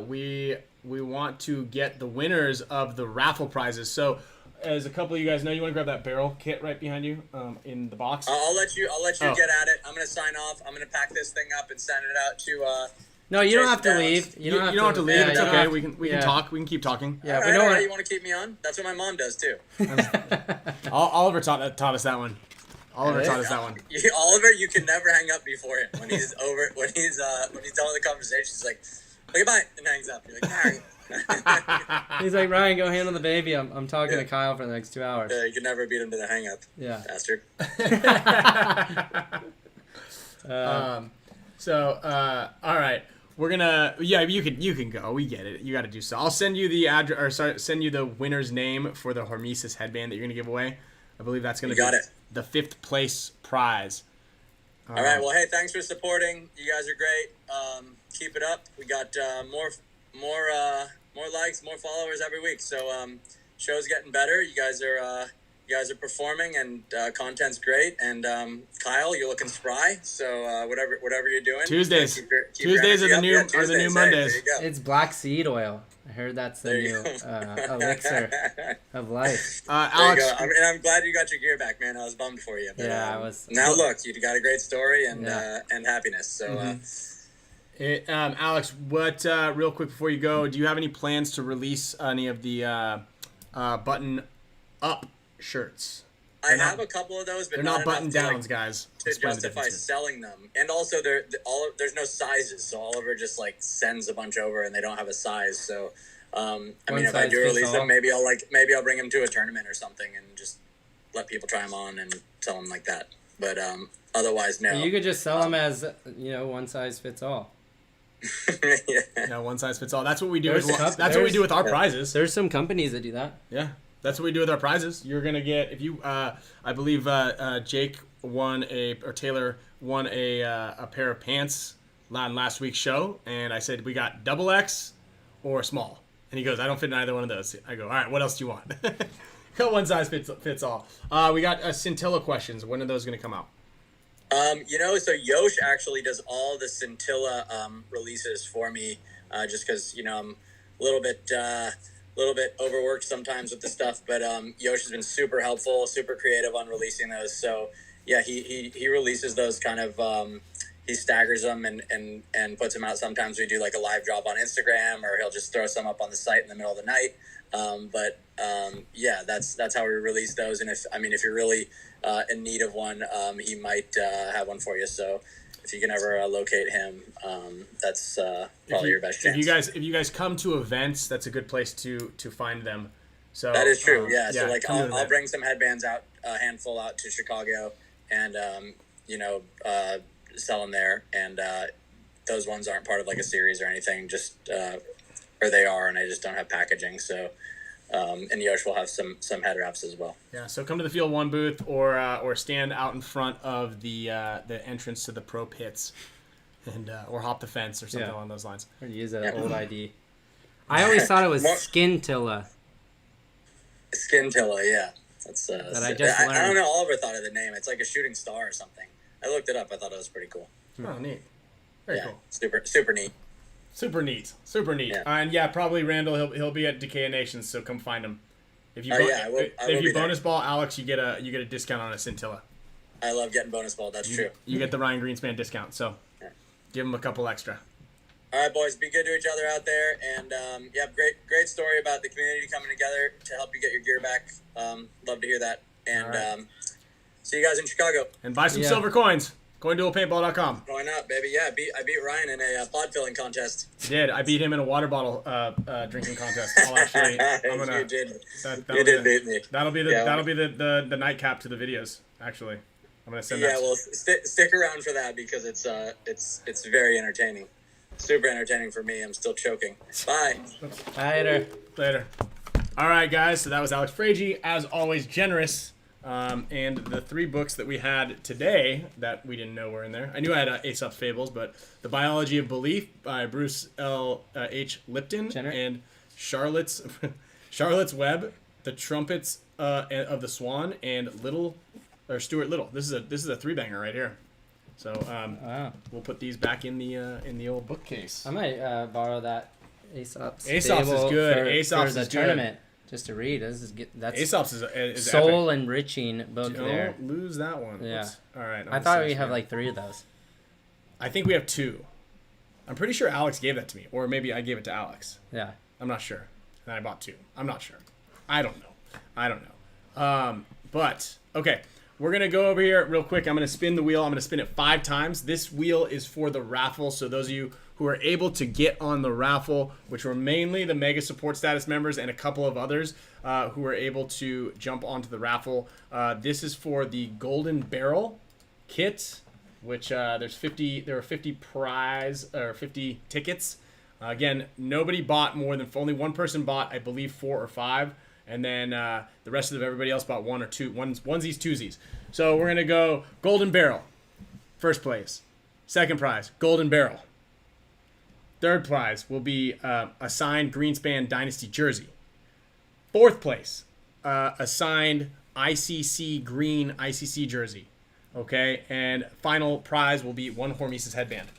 we want to get the winners of the raffle prizes. So as a couple of you guys know, you want to grab that barrel kit right behind you in the box. I'll let you get at it. I'm gonna sign off. I'm gonna pack this thing up and send it out to. No, you don't have to leave. You don't have to leave. Yeah, It's you okay. don't We can talk. We can keep talking. Yeah, All we right, don't all right, want. you want to keep me on? That's what my mom does too. Oliver taught us that one. Oliver taught us that one. Oliver, you can never hang up before him when he's over when he's done with the conversation. He's like, okay, bye, and hangs up. You're like, all right. He's like, Ryan, go handle the baby. I'm talking to Kyle for the next 2 hours. You can never beat him to the hang up. Yeah. Bastard. All right. We're gonna. Yeah, you can go. We get it. You got to do so. I'll send you the address, or sorry, send you the winner's name for the Hormesis headband that you're gonna give away. I believe that's gonna be the 5th place prize. All right. Well, hey, thanks for supporting. You guys are great. Keep it up. We got more likes, more followers every week. So show's getting better. You guys are performing, and content's great. And Kyle, you're looking spry. So whatever you're doing, Tuesdays. keep your Tuesdays are the energy new up. are the new Tuesdays, Mondays. there you go. It's black seed oil. I heard that's the There you new elixir of life. Alex, There you go. I'm glad you got your gear back, man. I was bummed for you. But, Yeah, I was. Now look, you got a great story and happiness. So. Alex, what? Real quick before you go, do you have any plans to release any of the button-up shirts? I have a couple of those, but they're not button enough downs, guys. to Explain the justify difference selling them. And also, there's no sizes, so Oliver just like sends a bunch over, and they don't have a size. So, I mean, if I size do fits release all. them, maybe I'll bring them to a tournament or something, and just let people try them on and sell them like that. But otherwise, no. You could just sell them as one size fits all. Yeah. Yeah, one size fits all. That's what we do. That's what we do with our prizes. There's some companies that do that. Yeah, that's what we do with our prizes. You're gonna get if you. I believe Jake won Taylor won a pair of pants on last week's show, and I said we got XXL or small, and he goes, I don't fit in either one of those. I go, all right, what else do you want? Got one size fits all. We got Scintilla questions. When are those gonna come out? So Yosh actually does all the Scintilla releases for me, just because I'm a little bit overworked sometimes with the stuff. But Yosh has been super helpful, super creative on releasing those. So yeah, he releases those kind of. He staggers them and puts them out. Sometimes we do like a live drop on Instagram, or he'll just throw some up on the site in the middle of the night. That's how we release those. And if you're really in need of one, he might have one for you. So if you can ever locate him, that's probably your best chance. If you guys come to events, that's a good place to find them. So that is true. So I'll bring some headbands out, a handful out to Chicago, and sell them there. And those ones aren't part of like a series or anything. Just or they are, and I just don't have packaging. So. And Yosh will have some head wraps as well. Yeah, so come to the Field 1 booth or stand out in front of the entrance to the pro pits, and or hop the fence or something along those lines. Or use an old ID. I always thought it was Scintilla. Scintilla, yeah. That's that I just learned. I don't know. Oliver thought of the name. It's like a shooting star or something. I looked it up. I thought it was pretty cool. Oh, neat. Very cool. Super neat. Super neat. Yeah. And probably Randall. He'll be at Decay of Nations, so come find him. If you I will bonus ball Alex, you get a discount on a Scintilla. I love getting bonus ball. That's true. You get the Ryan Greenspan discount. So give him a couple extra. All right, boys. Be good to each other out there, and great story about the community coming together to help you get your gear back. Love to hear that, and see you guys in Chicago. And buy some silver coins. CoinDuelPaintball.com. Why not, baby? Yeah, I beat Ryan in a pod filling contest. You did. I beat him in a water bottle drinking contest. I'll actually, You did beat me. That'll be the nightcap to the videos. Actually, I'm gonna send that. Yeah, well, stick around for that because it's very entertaining, super entertaining for me. I'm still choking. Bye. Later. All right, guys. So that was Alex Fragi, as always, generous. And the 3 books that we had today that we didn't know were in there. I knew I had Aesop's Fables, but The Biology of Belief by Bruce H. Lipton and Charlotte's Web, The Trumpets of the Swan, and Stuart Little. This is a 3-banger right here. So we'll put these back in the old bookcase. I might borrow that Aesop's is good. Aesop's for the is tournament. just to read. This is that's Aesop's is soul epic. enriching book Don't there. lose that one. Yeah. Oops. All right. I thought we have like 3 of those. I think we have 2. I'm pretty sure Alex gave that to me, or maybe I gave it to Alex. Yeah. I'm not sure. And I bought 2. I'm not sure. I don't know. But okay, we're gonna go over here real quick. I'm gonna spin the wheel. I'm gonna spin it 5 times. This wheel is for the raffle. So those of you who are able to get on the raffle, which were mainly the Mega Support Status members and a couple of others who were able to jump onto the raffle. This is for the Golden Barrel kit, which there were 50 tickets. Again, nobody bought more than, only one person bought, I believe, 4 or 5. And then the rest of everybody else bought 1 or 2, onesies, twosies. So we're going to go Golden Barrel, first place. Second prize, Golden Barrel. Third prize will be a signed Greenspan Dynasty jersey. Fourth place, a signed ICC green ICC jersey. Okay, and final prize will be 1 Hormesis headband.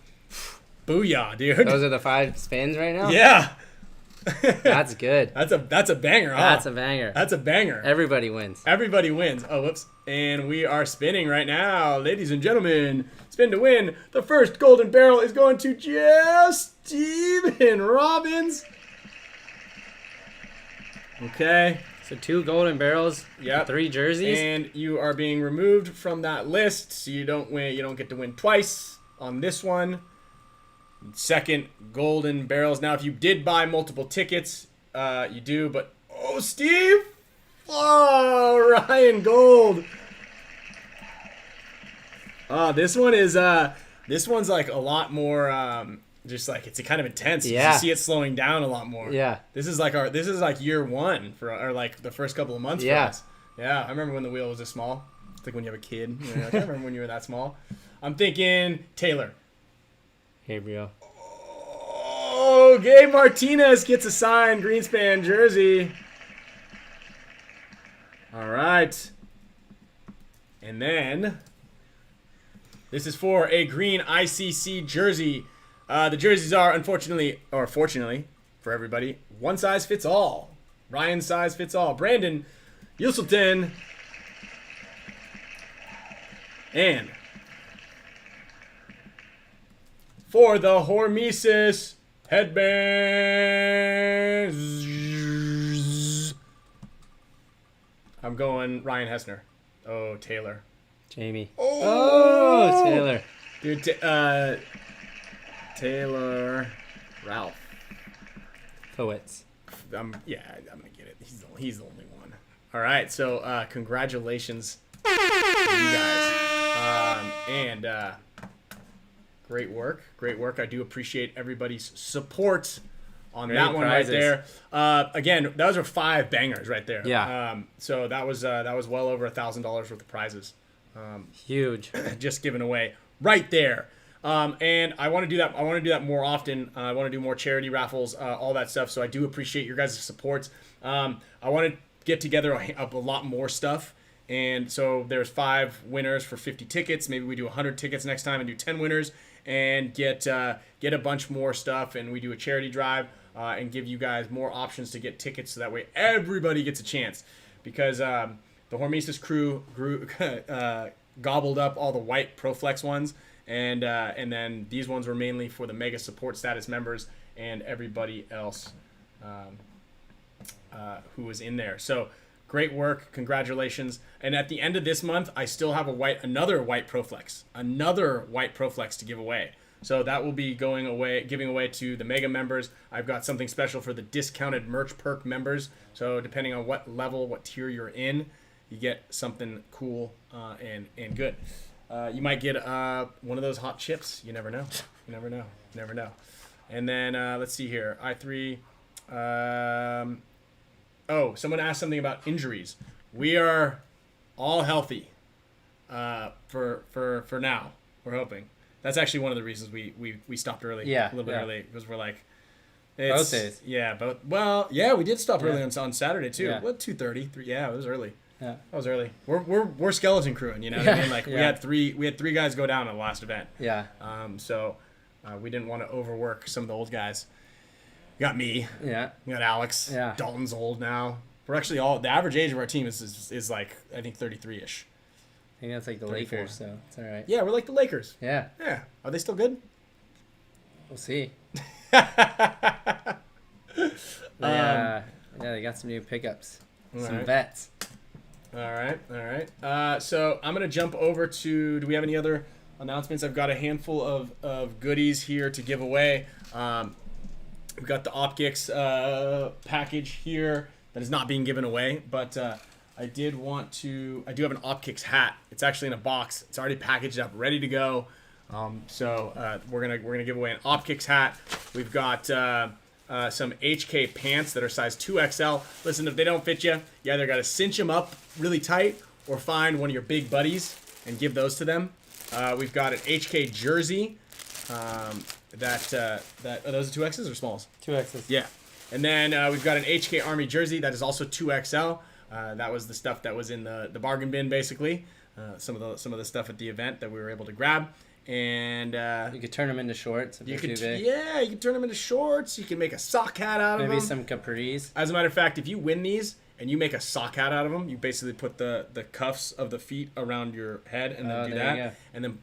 Booyah, dude. Those are the 5 spins right now? Yeah. That's good. That's a banger, huh? That's a banger. That's a banger. Everybody wins. Everybody wins. Oh, whoops. And we are spinning right now. Ladies and gentlemen, spin to win. The first Golden Barrel is going to Steven Robbins. Okay. So 2 golden barrels, Yep. 3 jerseys. And you are being removed from that list, so you don't win. You don't get to win twice on this one. Second Golden Barrels. Now, if you did buy multiple tickets, you do. But Steve, Ryan Gold. This one's like a lot more. Just like it's kind of intense. Yeah. You see it slowing down a lot more. Yeah. This is like year 1 or like the first couple of months for Yeah. us. Yeah, I remember when the wheel was this small. It's like when you have a kid. You know, like, I remember when you were that small. I'm thinking Taylor. Gabriel. Oh, Gabe Martinez gets a signed Greenspan jersey. All right. And then this is for a green ICC jersey. The jerseys are, unfortunately, or fortunately for everybody, one size fits all. Ryan's size fits all. Brandon Uselton. And for the Hormesis headbands, I'm going Ryan Hessner. Oh, Taylor. Jamie. Oh, Taylor. Dude, Taylor Ralph. Poets. I'm gonna get it. He's the only one. All right, so congratulations to you guys, and great work. I do appreciate everybody's support on Great that one prizes. right there. Again, those are 5 bangers right there. Yeah. So that was well over $1,000 worth of prizes. Huge. Just given away right there. And I want to do that. I want to do that more often. I want to do more charity raffles, all that stuff. So I do appreciate your guys' support. I want to get together a lot more stuff. And so there's 5 winners for 50 tickets. Maybe we do 100 tickets next time and do 10 winners and get a bunch more stuff. And we do a charity drive and give you guys more options to get tickets. So that way everybody gets a chance. Because the Hormesis crew gobbled up all the white ProFlex ones. And then these ones were mainly for the Mega Support Status members and everybody else who was in there. So great work, congratulations! And at the end of this month, I still have another white ProFlex to give away. So that will be giving away to the Mega members. I've got something special for the discounted merch perk members. So depending on what level, what tier you're in, you get something cool and good. You might get one of those hot chips. You never know. Never know. And then let's see here. I3. Someone asked something about injuries. We are all healthy for now. We're hoping. That's actually one of the reasons we stopped early. Yeah, a little bit yeah. early because we're like. Both days. Yeah, both. Well, yeah, we did stop early on Saturday too. Yeah. What, 2:30? Yeah, it was early. Yeah. That was early. We're skeleton crewing, you know what I mean? Like we had three guys go down at the last event. Yeah. So we didn't want to overwork some of the old guys. You got me. Yeah. You got Alex. Yeah. Dalton's old now. We're actually all the average age of our team is like I think 33ish. I think that's like the 34. Lakers, so it's all right. Yeah, we're like the Lakers. Yeah, Yeah, are they still good? we'll see. Yeah, they got some new pickups, some right. vets. All right. So I'm gonna jump over to. Do we have any other announcements? I've got a handful of goodies here to give away. We've got the OPKIX package here that is not being given away, but I do have an OPKIX hat. It's actually in a box. It's already packaged up, ready to go. So we're gonna give away an OPKIX hat. We've got some HK pants that are size 2XL. Listen, if they don't fit you, you either got to cinch them up really tight or find one of your big buddies and give those to them. We've got an HK jersey. Are those 2Xs or smalls? 2Xs. Yeah. And then we've got an HK Army jersey that is also 2XL. That was the stuff that was in the bargain bin, basically. Some of the stuff at the event that we were able to grab. And You could turn them into shorts if you they're could, too big. yeah, you can turn them into shorts. You can make a sock hat out of them. Maybe some capris. As a matter of fact, if you win these and you make a sock hat out of them, you basically put the cuffs of the feet around your head and then do there you that,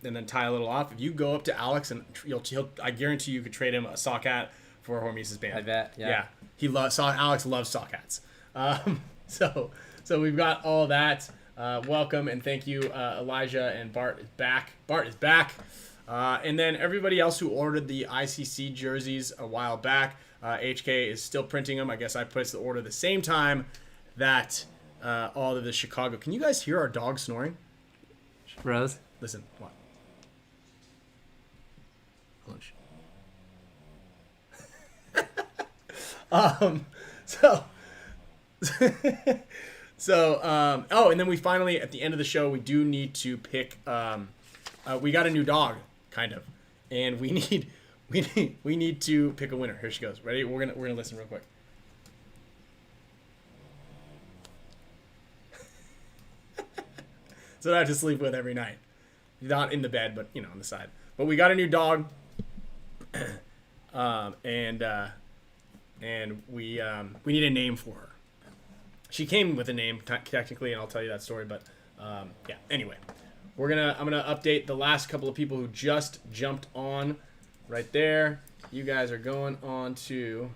and then tie a little off. If you go up to Alex and I guarantee you could trade him a sock hat for a Hormesis band. I bet. Yeah. Alex loves sock hats. So we've got all that. Welcome and thank you, Elijah and Bart is back. And then everybody else who ordered the ICC jerseys a while back, HK is still printing them. I guess I placed the order at the same time that all of the Chicago. Can you guys hear our dog snoring? Rose? Listen, what? And then we finally, at the end of the show, we do need to pick. We got a new dog, kind of, and we need to pick a winner. Here she goes. Ready? We're gonna listen real quick. So I have to sleep with every night, not in the bed, but on the side. But we got a new dog, and we need a name for her. She came with a name technically, and I'll tell you that story. But yeah. Anyway, I'm gonna update the last couple of people who just jumped on, right there. You guys are going on to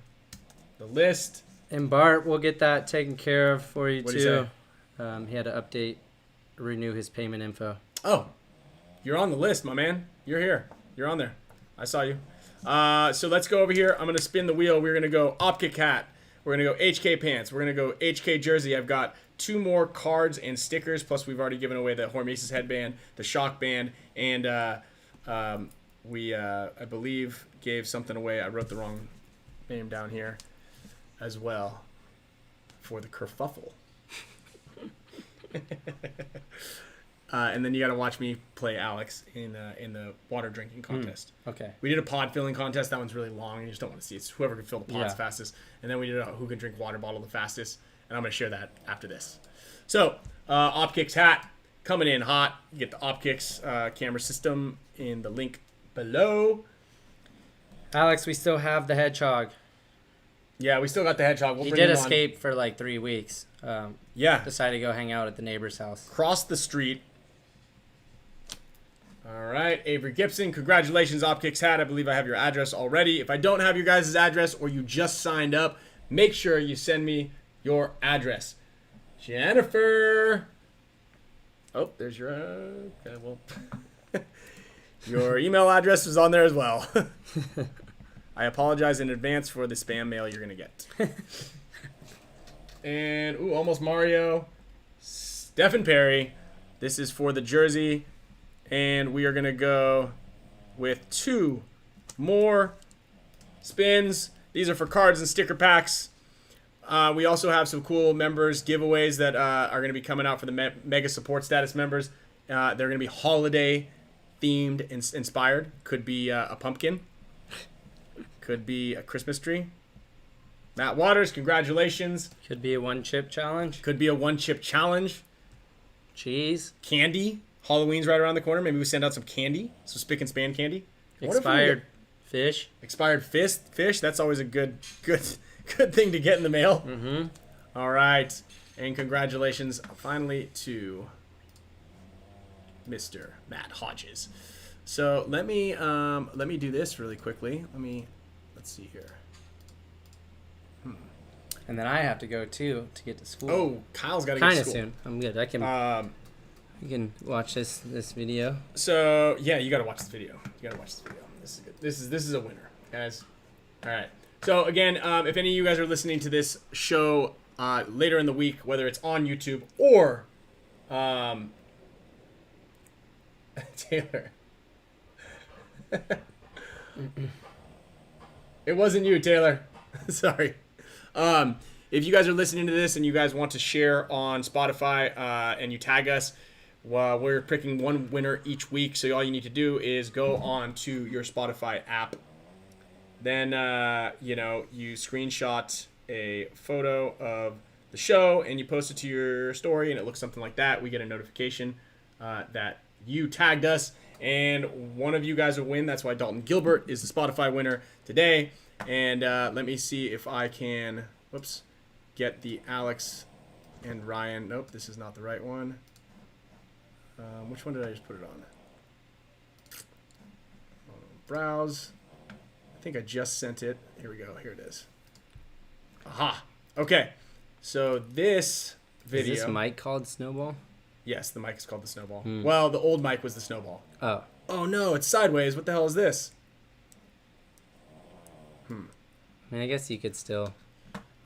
the list. And Bart, we'll get that taken care of for you What'd too. he He had to renew his payment info. Oh, you're on the list, my man. You're here. You're on there. I saw you. So let's go over here. I'm gonna spin the wheel. We're gonna go OPKIX hat. We're going to go HK pants. We're going to go HK jersey. I've got 2 more cards and stickers, plus we've already given away the Hormesis headband, the shock band, and we, I believe, gave something away. I wrote the wrong name down here as well for the kerfuffle. And then you got to watch me play Alex in the water drinking contest. Okay. We did a pod filling contest. That one's really long, and you just don't want to see it. It's whoever can fill the pods fastest. And then we did a who can drink water bottle the fastest. And I'm going to share that after this. So, OPKIX hat coming in hot. You get the OPKIX camera system in the link below. Alex, we still have the hedgehog. Yeah, we still got the hedgehog. He did escape for like 3 weeks. Yeah. Decided to go hang out at the neighbor's house. Cross the street. All right, Avery Gibson, congratulations, OPKIX hat. I believe I have your address already. If I don't have your guys' address or you just signed up, make sure you send me your address. Jennifer. Oh, there's your okay, well, your email address is on there as well. I apologize in advance for the spam mail you're going to get. And, almost Mario. Stephen Perry. This is for the jersey. And we are going to go with 2 more spins. These are for cards and sticker packs. We also have some cool members giveaways that are going to be coming out for the Mega Support Status members. They're going to be holiday themed, inspired. Could be a pumpkin. Could be a Christmas tree. Matt Waters, congratulations. Could be a 1-chip challenge. Could be a 1-chip challenge. Cheese. Candy. Halloween's right around the corner. Maybe we send out some candy. Some Spic and Span candy. Expired fish. Expired fish. That's always a good thing to get in the mail. Mm-hmm. All right. And congratulations finally to Mr. Matt Hodges. So let me do this really quickly. Let's see here. And then I have to go too to get to school. Oh, Kyle's got to get to Kind of school. soon. I'm good. I can. You can watch this video. So yeah, you got to watch this video. You got to watch this video. This is good. This is a winner, guys. All right. So again, if any of you guys are listening to this show later in the week, whether it's on YouTube or Taylor. It wasn't you, Taylor. Sorry. If you guys are listening to this and you guys want to share on Spotify and you tag us, well, we're picking one winner each week. So all you need to do is go on to your Spotify app. Then, you screenshot a photo of the show and you post it to your story and it looks something like that. We get a notification that you tagged us and one of you guys will win. That's why Dalton Gilbert is the Spotify winner today. And let me see if I can, get the Alex and Ryan. Nope, this is not the right one. Which one did I just put it on? Browse. I think I just sent it. Here we go. Here it is. Aha. Okay. So this video. Is this mic called Snowball? Yes, the mic is called the Snowball. Well, the old mic was the Snowball. Oh. Oh no, it's sideways. What the hell is this? I mean, I guess you could still.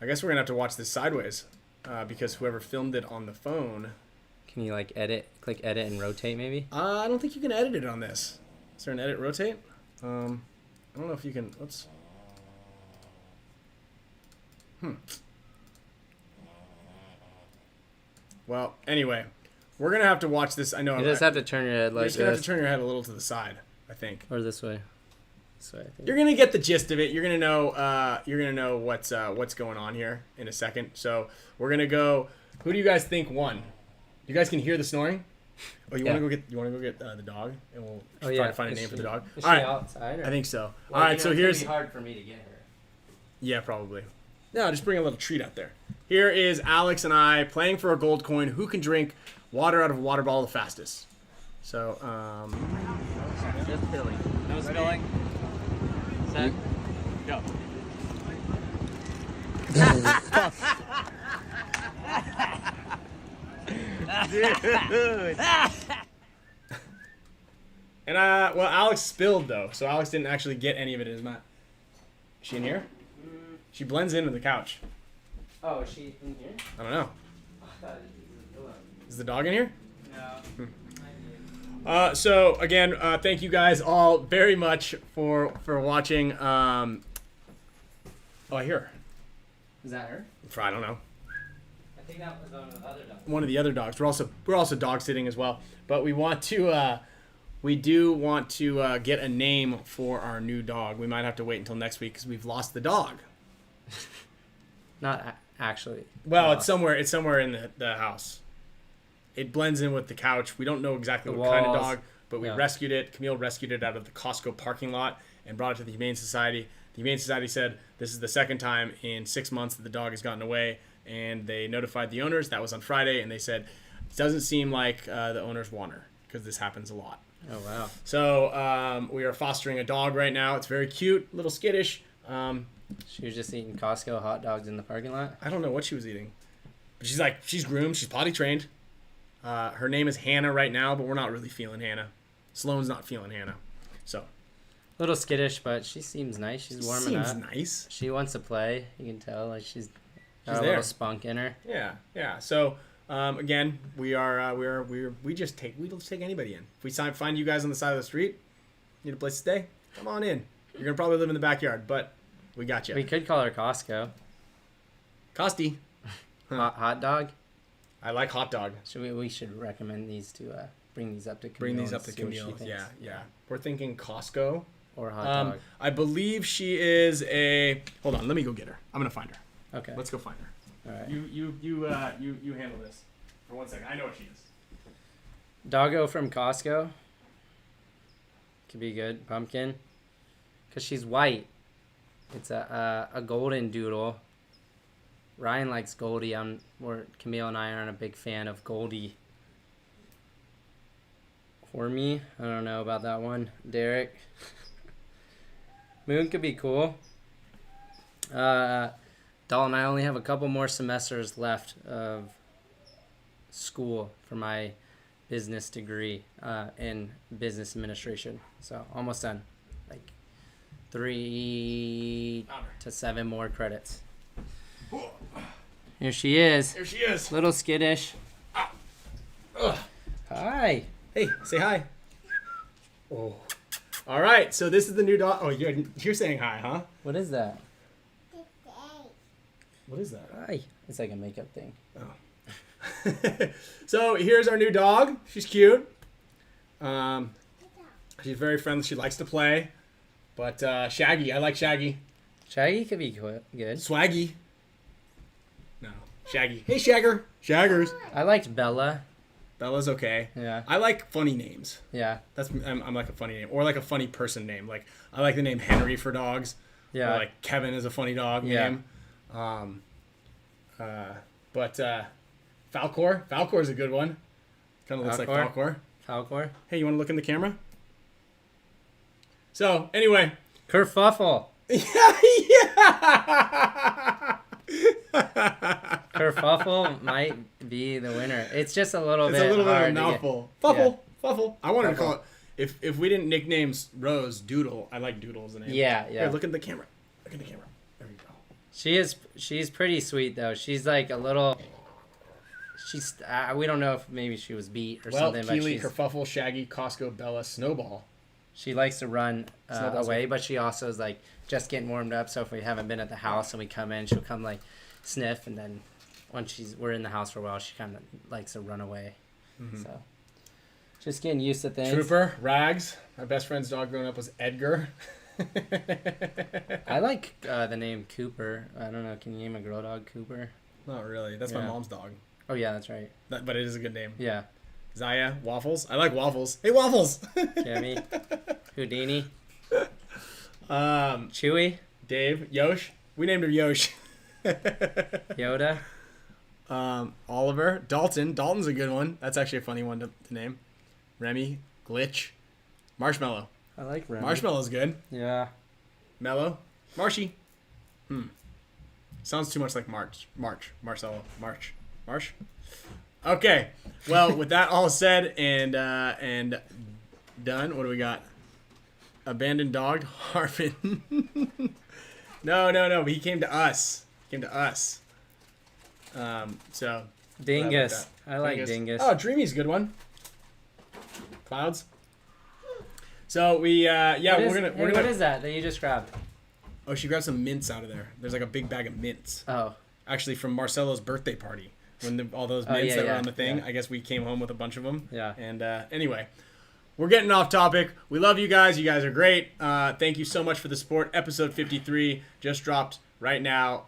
I guess we're gonna have to watch this sideways, because whoever filmed it on the phone. Can you like click edit and rotate maybe? I don't think you can edit it on this. Is there an edit rotate? I don't know if you can. Oops. Well, anyway, we're gonna have to watch this. I know. You just have to turn your head You're like just gonna have this. to turn your head a little to the side, I think. Or this way. This way, I think. You're gonna get the gist of it. You're gonna know. You're gonna know what's going on here in a second. So we're gonna go. Who do you guys think won? You guys can hear the snoring. Oh, you want to go get the dog, and we'll try to find a name for the dog. Is All she right. outside? Or? I think so. Well, All right. So here's. It's gonna be hard for me to get her. Yeah, probably. No, just bring a little treat out there. Here is Alex and I playing for a gold coin. Who can drink water out of a water bottle the fastest? So, Just filling. No spilling. Set. Go. and well, Alex spilled though, so Alex didn't actually get any of it in his mouth. Is she in here? She blends in with the couch. Oh, is she in here? I don't know. I thought it was Is the dog in here? No. So again, thank you guys all very much for watching. Oh, I hear her. Is that her? I don't know. I think that was one of the other dogs. One of the other dogs. We're also dog sitting as well. But we want to we do want to get a name for our new dog. We might have to wait until next week because we've lost the dog. Not actually. Well, it's somewhere in the house. It blends in with the couch. We don't know exactly The what kind of walls. dog, but we rescued it. Camille rescued it out of the Costco parking lot and brought it to the Humane Society. The Humane Society said this is the second time in 6 months that the dog has gotten away, and they notified the owners. That was on Friday, and they said it doesn't seem like the owners want her because this happens a lot. Oh, wow. So we are fostering a dog right now. It's very cute, a little skittish. She was just eating Costco hot dogs in the parking lot? I don't know what she was eating. But she's groomed. She's potty trained. Her name is Hannah right now, but we're not really feeling Hannah. Sloan's not feeling Hannah. So. A little skittish, but she seems nice. She's warming up. Seems nice. She wants to play. You can tell. Like she's got a there. little spunk in her. Yeah. So, again, we'll just take anybody in. If we find you guys on the side of the street, need a place to stay, come on in. You're going to probably live in the backyard, but we got you. We could call her Costco. Costy. Hot dog. I like hot dog. We should recommend these to bring these up to Camille. Bring these up to see what she Camille. thinks. Yeah. We're thinking Costco. Or hot dog. I believe she is a. Hold on, let me go get her. I'm gonna find her. Okay. Let's go find her. All right. You handle this for 1 second. I know what she is. Doggo from Costco. Could be good. Pumpkin. Because she's white. It's a golden doodle Ryan likes Goldie. Camille and I aren't a big fan of Goldie. Hormy, I don't know about that one. Derek. Moon could be cool. Dalton, I only have a couple more semesters left of school for my business degree in business administration. So almost done. Like 3 to 7 more credits. Here she is. There she is. Little skittish. Hi. Hey, say hi. Oh. All right, so this is the new dog. Oh, you're saying hi, huh? What is that? What is that? Hi. It's like a makeup thing. Oh. So here's our new dog. She's cute. She's very friendly. She likes to play. But Shaggy, I like Shaggy. Shaggy could be good. Swaggy. No, Shaggy. Hey, Shagger. Shaggers. I liked Bella. Bella's okay. Yeah. I like funny names. Yeah. I'm like a funny name, or like a funny person name. Like I like the name Henry for dogs. Yeah. Or like Kevin is a funny dog name. But Falcor. Falcor's a good one. Kind of looks like Falcor. Falcor. Hey, you want to look in the camera? So anyway. Kerfuffle. Yeah. Kerfuffle might be the winner. It's just a little bit. It's a little bit of a hard to mouthful. get. Fuffle. Fuffle. I wanted to Fuffle. call it. If we didn't nickname Rose Doodle, I like Doodle as a name. Yeah. Here, look at the camera. Look at the camera. There we go. She's pretty sweet though. She's like a little. She's we don't know if maybe she was beat or something, Keely, but Kerfuffle, Shaggy, Costco, Bella, Snowball. she likes to run Snowball's away, but she also is like just getting warmed up. So if we haven't been at the house and we come in, she'll come like sniff, and then once we're in the house for a while, she kind of likes to run away. Mm-hmm. So just getting used to things. Trooper, Rags. My best friend's dog growing up was Edgar. I like the name Cooper. I don't know. Can you name a girl dog Cooper? Not really. That's my Yeah. mom's dog. Oh yeah, that's right. But it is a good name. Yeah. Zaya, Waffles. I like Waffles. Hey, Waffles. Jamie, Houdini, um, Chewy, Dave, Yosh. We named her Yosh. Yoda. Oliver, Dalton. Dalton's a good one. That's actually a funny one to name. Remy, Glitch, Marshmallow. I like Remy. Marshmallow's good. Yeah. Mellow, Marshy. Sounds too much like Marcelo, March. Okay. Well, with that all said and done, what do we got? Abandoned dog, Harvin. No. He came to us. So. Dingus. I like Dingus. Oh, Dreamy's a good one. Clouds. So we we're gonna. What is that you just grabbed? Oh, she grabbed some mints out of there. There's like a big bag of mints. Oh. Actually, from Marcelo's birthday party, when all those mints that were on the thing. Yeah. I guess we came home with a bunch of them. Yeah. And anyway, we're getting off topic. We love you guys. You guys are great. Thank you so much for the support. Episode 53 just dropped right now.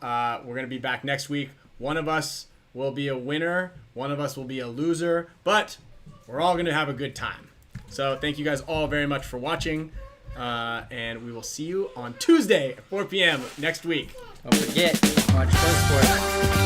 We're gonna be back next week. One of us will be a winner. One of us will be a loser. But we're all gonna have a good time. So thank you guys all very much for watching. And we will see you on Tuesday at 4 p.m. next week. Don't forget, watch Go Sports.